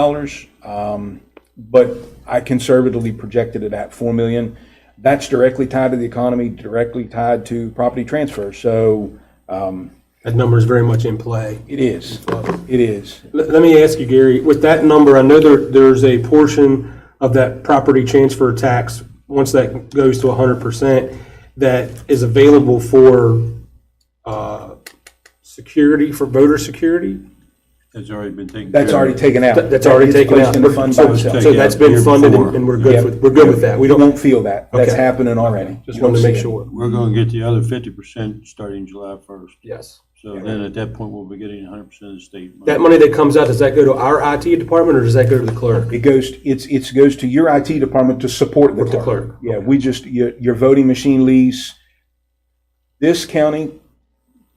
but I conservatively projected it at $4 million. That's directly tied to the economy, directly tied to property transfer. So That number is very much in play. it is. It is. Let me ask you, Gary, with that number, I know there's a portion of that property transfer tax, once that goes to 100%, that is available for security, for voter security? That's already been taken. That's care of. already taken out. That's already It's taken placed out. in the fund by itself. So that's been Year funded before. and we're good Yep. with, we're good with that. We You don't, won't feel that. That's Okay. happening already. just You wanted to don't make see it. sure. We're going to get the other 50% starting July 1st. Yes. So then at that point, we'll be getting 100% of the state money. That money that comes out, does that go to our IT department or does that go to the clerk? It goes to your IT department to support the With the clerk. clerk. Yeah, we just, your voting machine lease, this county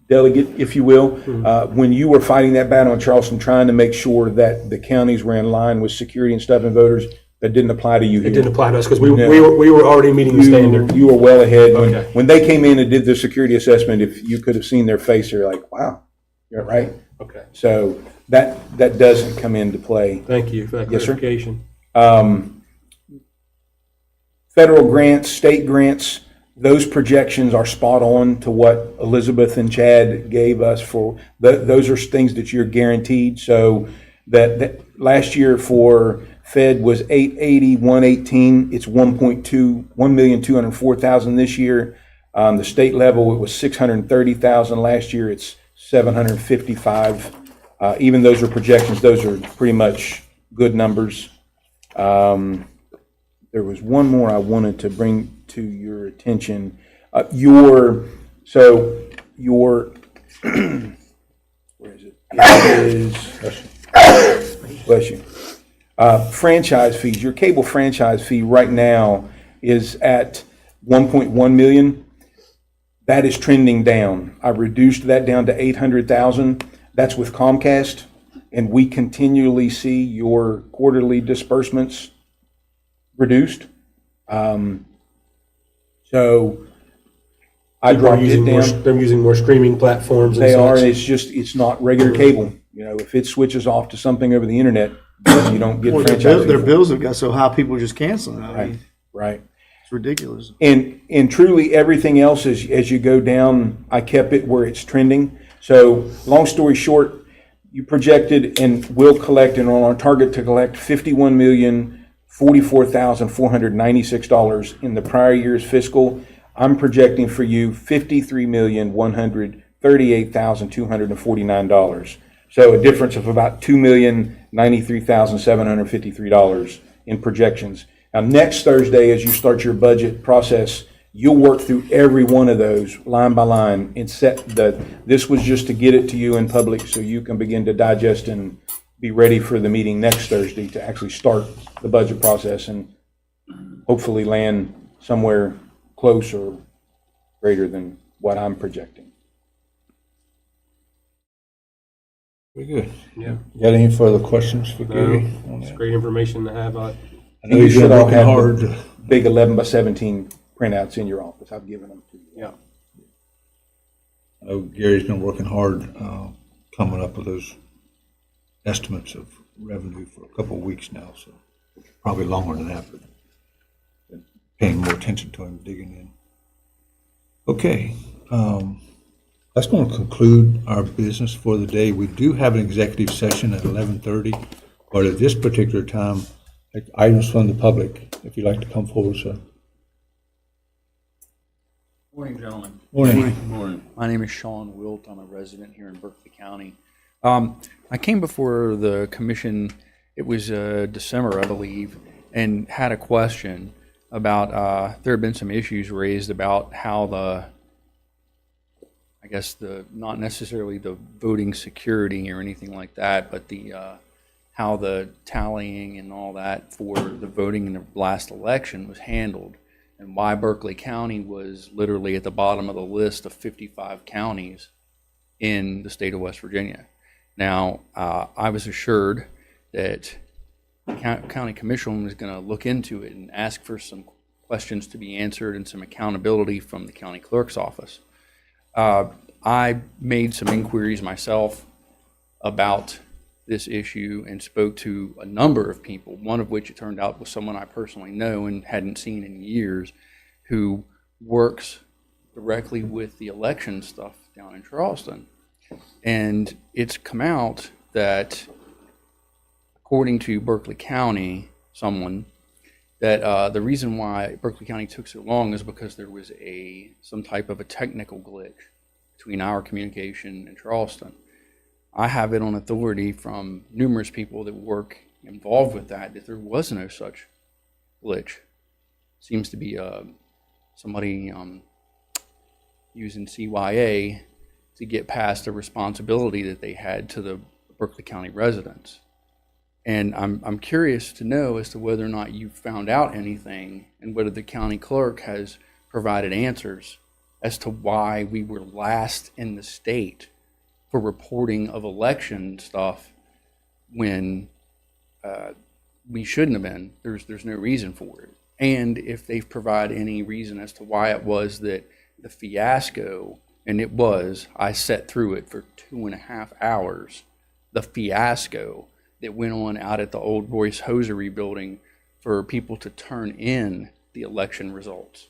delegate, if you will, when you were fighting that battle in Charleston, trying to make sure that the counties were in line with security and stuff and voters, that didn't apply to you It here. didn't apply to us because we No. were already meeting the standard. You were well ahead. Okay. When they came in and did the security assessment, if you could have seen their face, they're like, wow, you're right. Okay. So that doesn't come into play. Thank you for that Yes, sir. clarification. Federal grants, state grants, those projections are spot on to what Elizabeth and Chad gave us for, those are things that you're guaranteed. So that last year for Fed was 880, 118. It's 1,204,000 this year. The state level, it was 630,000 last year. It's 755. Even those are projections. Those are pretty much good numbers. There was one more I wanted to bring to your attention. Your, where is it? It is, bless you. Franchise fees, your cable franchise fee right now is at 1.1 million. That is trending down. I reduced that down to 800,000. That's with Comcast, and we continually see your quarterly disbursements reduced. So I dropped it down. They're using more streaming platforms and They are, such. and it's not regular cable. You know, if it switches off to something over the internet, you don't get Well, franchise. their fees. bills have got so high, people are just canceling. I Right, mean, right. it's ridiculous. And truly, everything else, as you go down, I kept it where it's trending. So, long story short, you projected and will collect and are on target to collect $51,044,496 in the prior year's fiscal. I'm projecting for you $53,138,249. So a difference of about $2,093,753 in projections. Now, next Thursday, as you start your budget process, you'll work through every one of those line by line and this was just to get it to you in public so you can begin to digest and be ready for the meeting next Thursday to actually start the budget process and hopefully land somewhere close or greater than what I'm projecting. Very good. Yeah. You got any further questions for Gary on It's that? great information to have. I know you've should been all working have hard. the big 11 by 17 printouts in your office. I've given them to you. Yeah. I know Gary's been working hard coming up with those estimates of revenue for a couple of weeks now, so probably longer than that, but been paying more attention to him, digging in. Okay, that's going to conclude our business for the day. We do have an executive session at 11:30, but at this particular time, like, items from the public, if you'd like to come forward, sir. Morning, gentlemen. Morning. Morning. My name is Sean Wilt. I'm a resident here in Berkeley County. I came before the commission, it was December, I believe, and had a question about, there have been some issues raised about how not necessarily the voting security or anything like that, but how the tallying and all that for the voting in the last election was handled, and why Berkeley County was literally at the bottom of the list of 55 counties in the state of West Virginia. Now, I was assured that the county commission was going to look into it and ask for some questions to be answered and some accountability from the county clerk's office. I made some inquiries myself about this issue and spoke to a number of people, one of which it turned out was someone I personally know and hadn't seen in years, who works directly with the election stuff down in Charleston. And it's come out that, according to Berkeley County, that the reason why Berkeley County took so long is because there was some type of a technical glitch between our communication and Charleston. I have it on authority from numerous people that work involved with that there was no such glitch. Seems to be somebody using CYA to get past the responsibility that they had to the Berkeley County residents. And I'm curious to know as to whether or not you found out anything and whether the county clerk has provided answers as to why we were last in the state for reporting of election stuff when we shouldn't have been. There's no reason for it. And if they've provided any reason as to why it was that the fiasco, and it was, I sat through it for 2.5 hours, the fiasco that went on out at the old Royce Hosiery building for people to turn in the election results.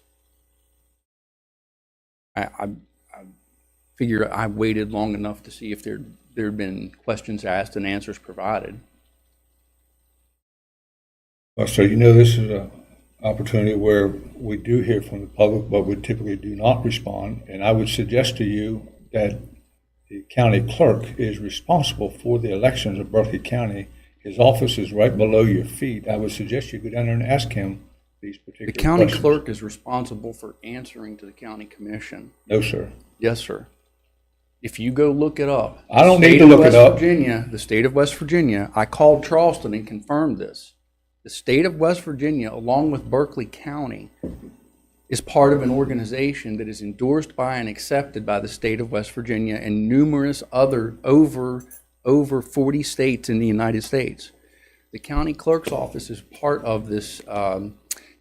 I figure I waited long enough to see if there had been questions asked and answers provided. Well, so this is an opportunity where we do hear from the public, but we typically do not respond. And I would suggest to you that the county clerk is responsible for the elections of Berkeley County. His office is right below your feet. I would suggest you go down there and ask him these The particular county questions? clerk is responsible for answering to the county commission. No, sir. Yes, sir. If you go look it up. I don't the need state to of look it West up. Virginia, the state of West Virginia, I called Charleston and confirmed this. The state of West Virginia, along with Berkeley County, is part of an organization that is endorsed by and accepted by the state of West Virginia and numerous other over 40 states in the United States. The county clerk's office is part of this,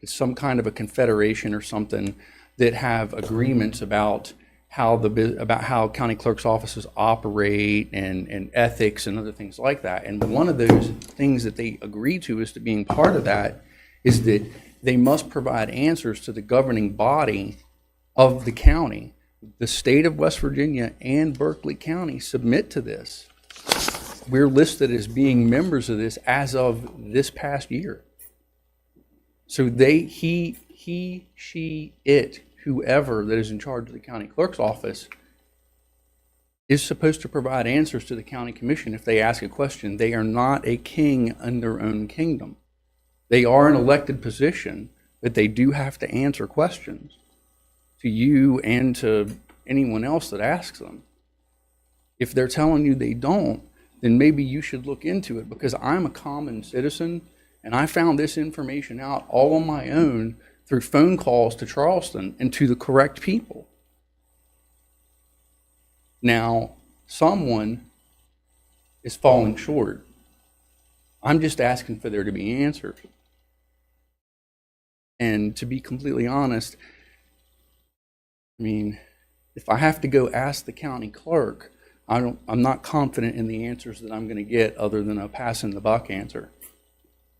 it's some kind of a confederation or something that have agreements about how county clerk's offices operate and ethics and other things like that. And one of those things that they agree to as to being part of that is that they must provide answers to the governing body of the county. The state of West Virginia and Berkeley County submit to this. We're listed as being members of this as of this past year. So he, she, it, whoever that is in charge of the county clerk's office is supposed to provide answers to the county commission if they ask a question. They are not a king in their own kingdom. They are an elected position, but they do have to answer questions to you and to anyone else that asks them. If they're telling you they don't, then maybe you should look into it, because I'm a common citizen and I found this information out all on my own through phone calls to Charleston and to the correct people. Now, someone is falling short. I'm just asking for there to be answers. And to be completely honest, I mean, if I have to go ask the county clerk, I'm not confident in the answers that I'm going to get other than a pass in the buck answer.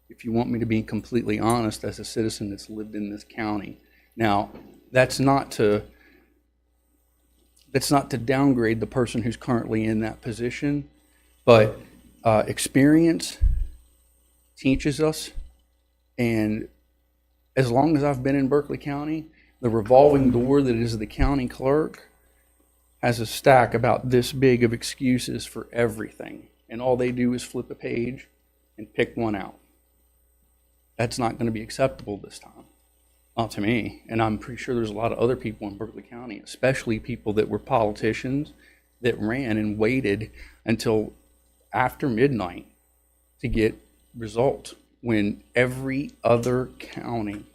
If you want me to be completely honest as a citizen that's lived in this county. Now, that's not to downgrade the person who's currently in that position, but experience teaches us, and as long as I've been in Berkeley County, the revolving door that is the county clerk has a stack about this big of excuses for everything. And all they do is flip a page and pick one out. That's not going to be acceptable this time. Not to me. And I'm pretty sure there's a lot of other people in Berkeley County, especially people that were politicians that ran and waited until after midnight to get results when every other county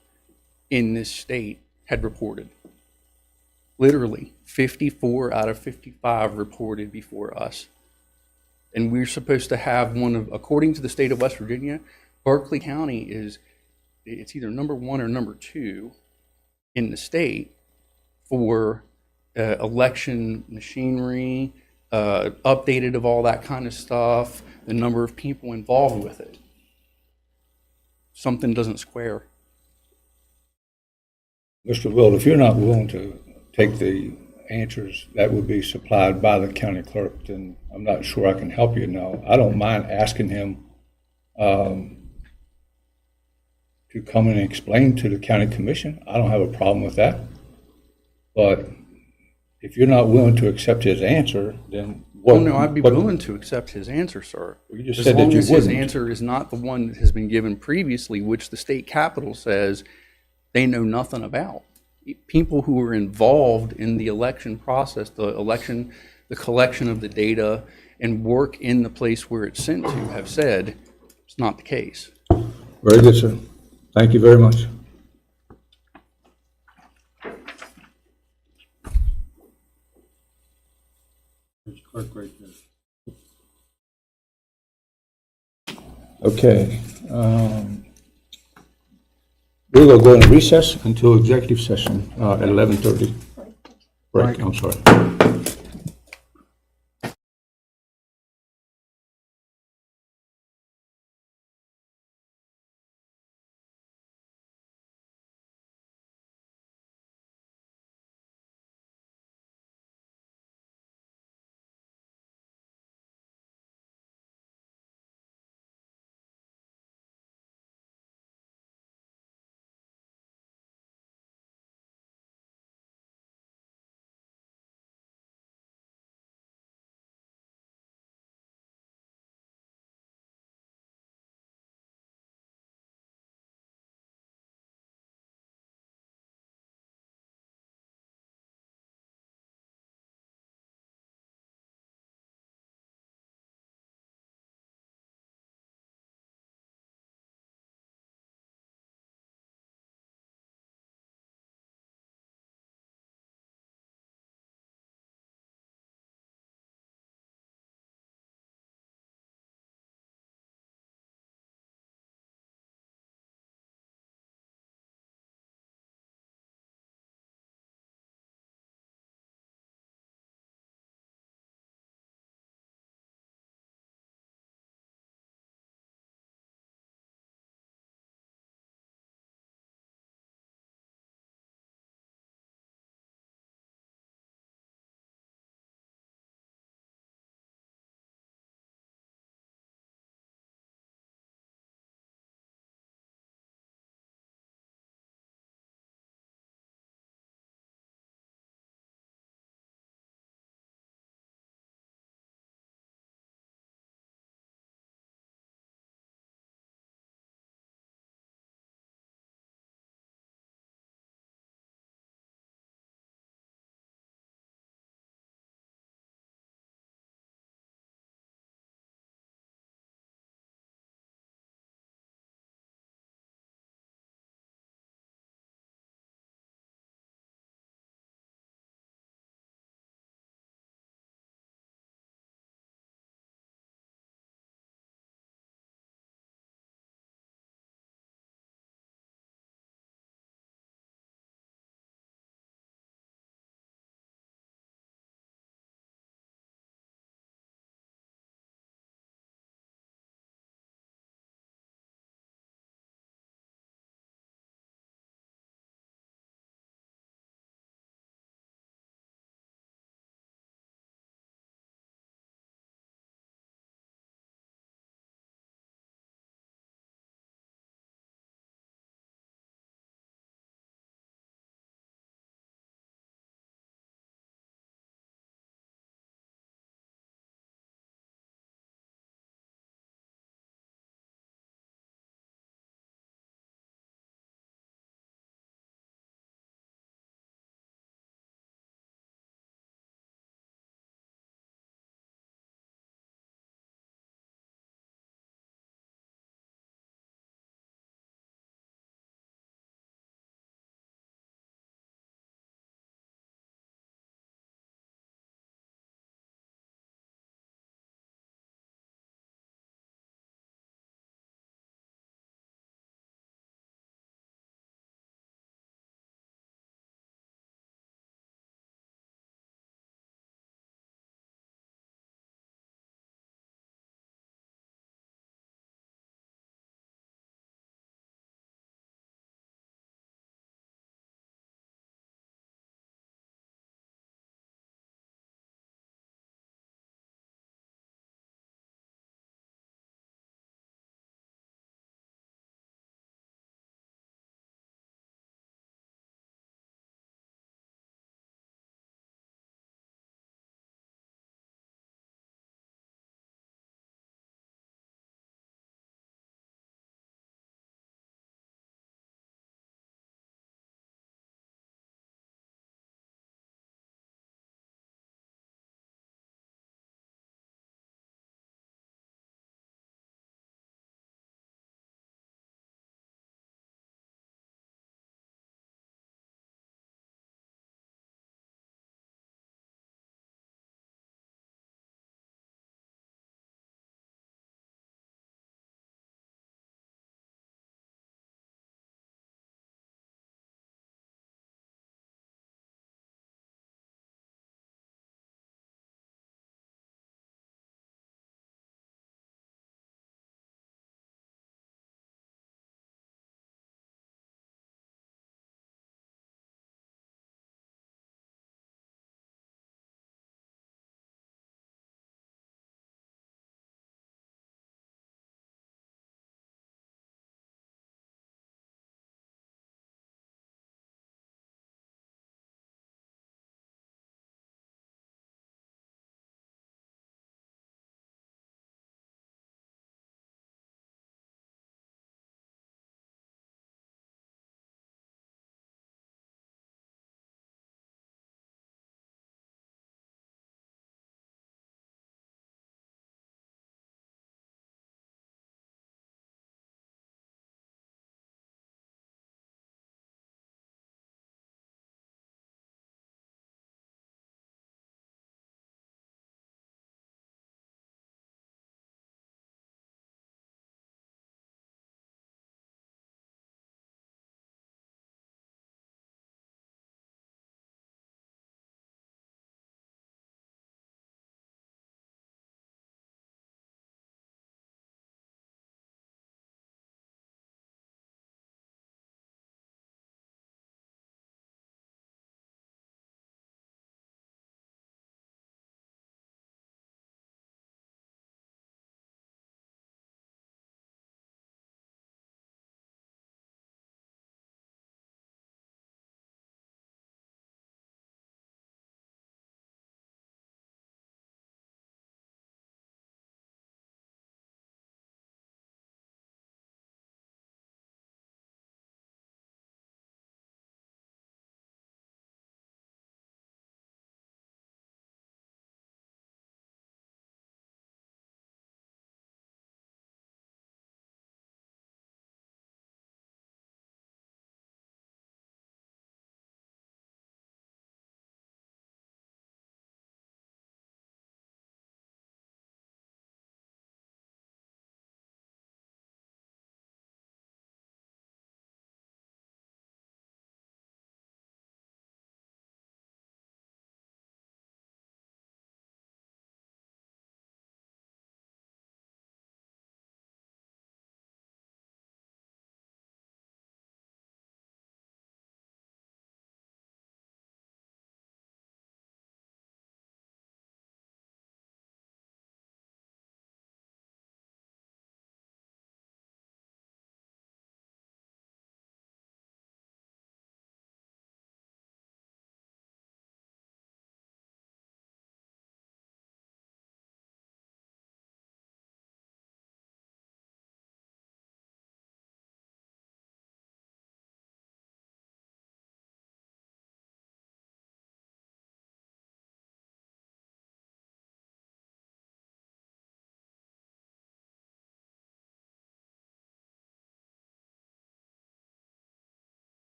in this state had reported. Literally, 54 out of 55 reported before us. And we're supposed to have one of, according to the state of West Virginia, Berkeley County it's either number 1 or number 2 in the state for election machinery, updated of all that kind of stuff, the number of people involved with it. Something doesn't square. Mr. Will, if you're not willing to take the answers that would be supplied by the county clerk, then I'm not sure I can help you now. I don't mind asking him to come and explain to the county commission. I don't have a problem with that. But if you're not willing to accept his answer, then what? Oh, no, I'd be willing to accept his answer, sir. You just said that you As long as his wouldn't. answer is not the one that has been given previously, which the state capitol says they know nothing about. People who were involved in the election process, the collection of the data, and work in the place where it's sent to have said it's not the case. Very good, sir. Thank you very much. There's clerk right there. Okay. We will go into recess until executive session at 11:30. Break, I'm sorry.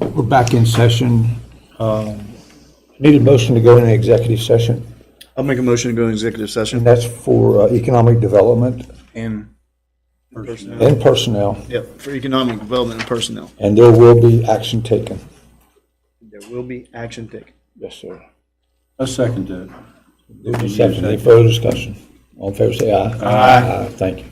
We're back in session. Need a motion to go into executive session, I'll make a motion to go in executive session. and that's for economic development And and personnel, Yep, for economic development and personnel. and there will be action taken. There will be action taken. Yes, sir. I second that. Moved and seconded. Any further discussion? All in favor, say aye. Aye. Thank you.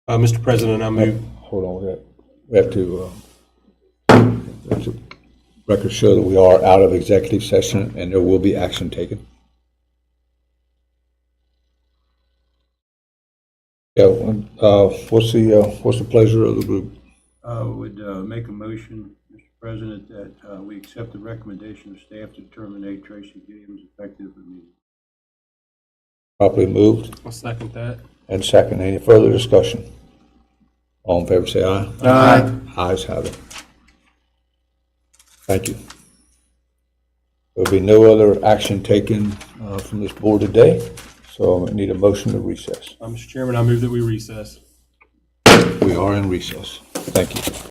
Mr. President, I move. Hold on, we have to, let the record show that we are out of executive session and there will be action taken. Yeah, what's the pleasure of the group? Would make a motion, Mr. President, that we accept the recommendation of staff to terminate Tracy Williams effective immediately. Properly moved I'll second that. and second. Any further discussion? All in favor, say aye. Aye. Ayes have it. Thank you. There'll be no other action taken from this board today, so I need a motion to recess. Mr. Chairman, I move that we recess. We are in recess. Thank you.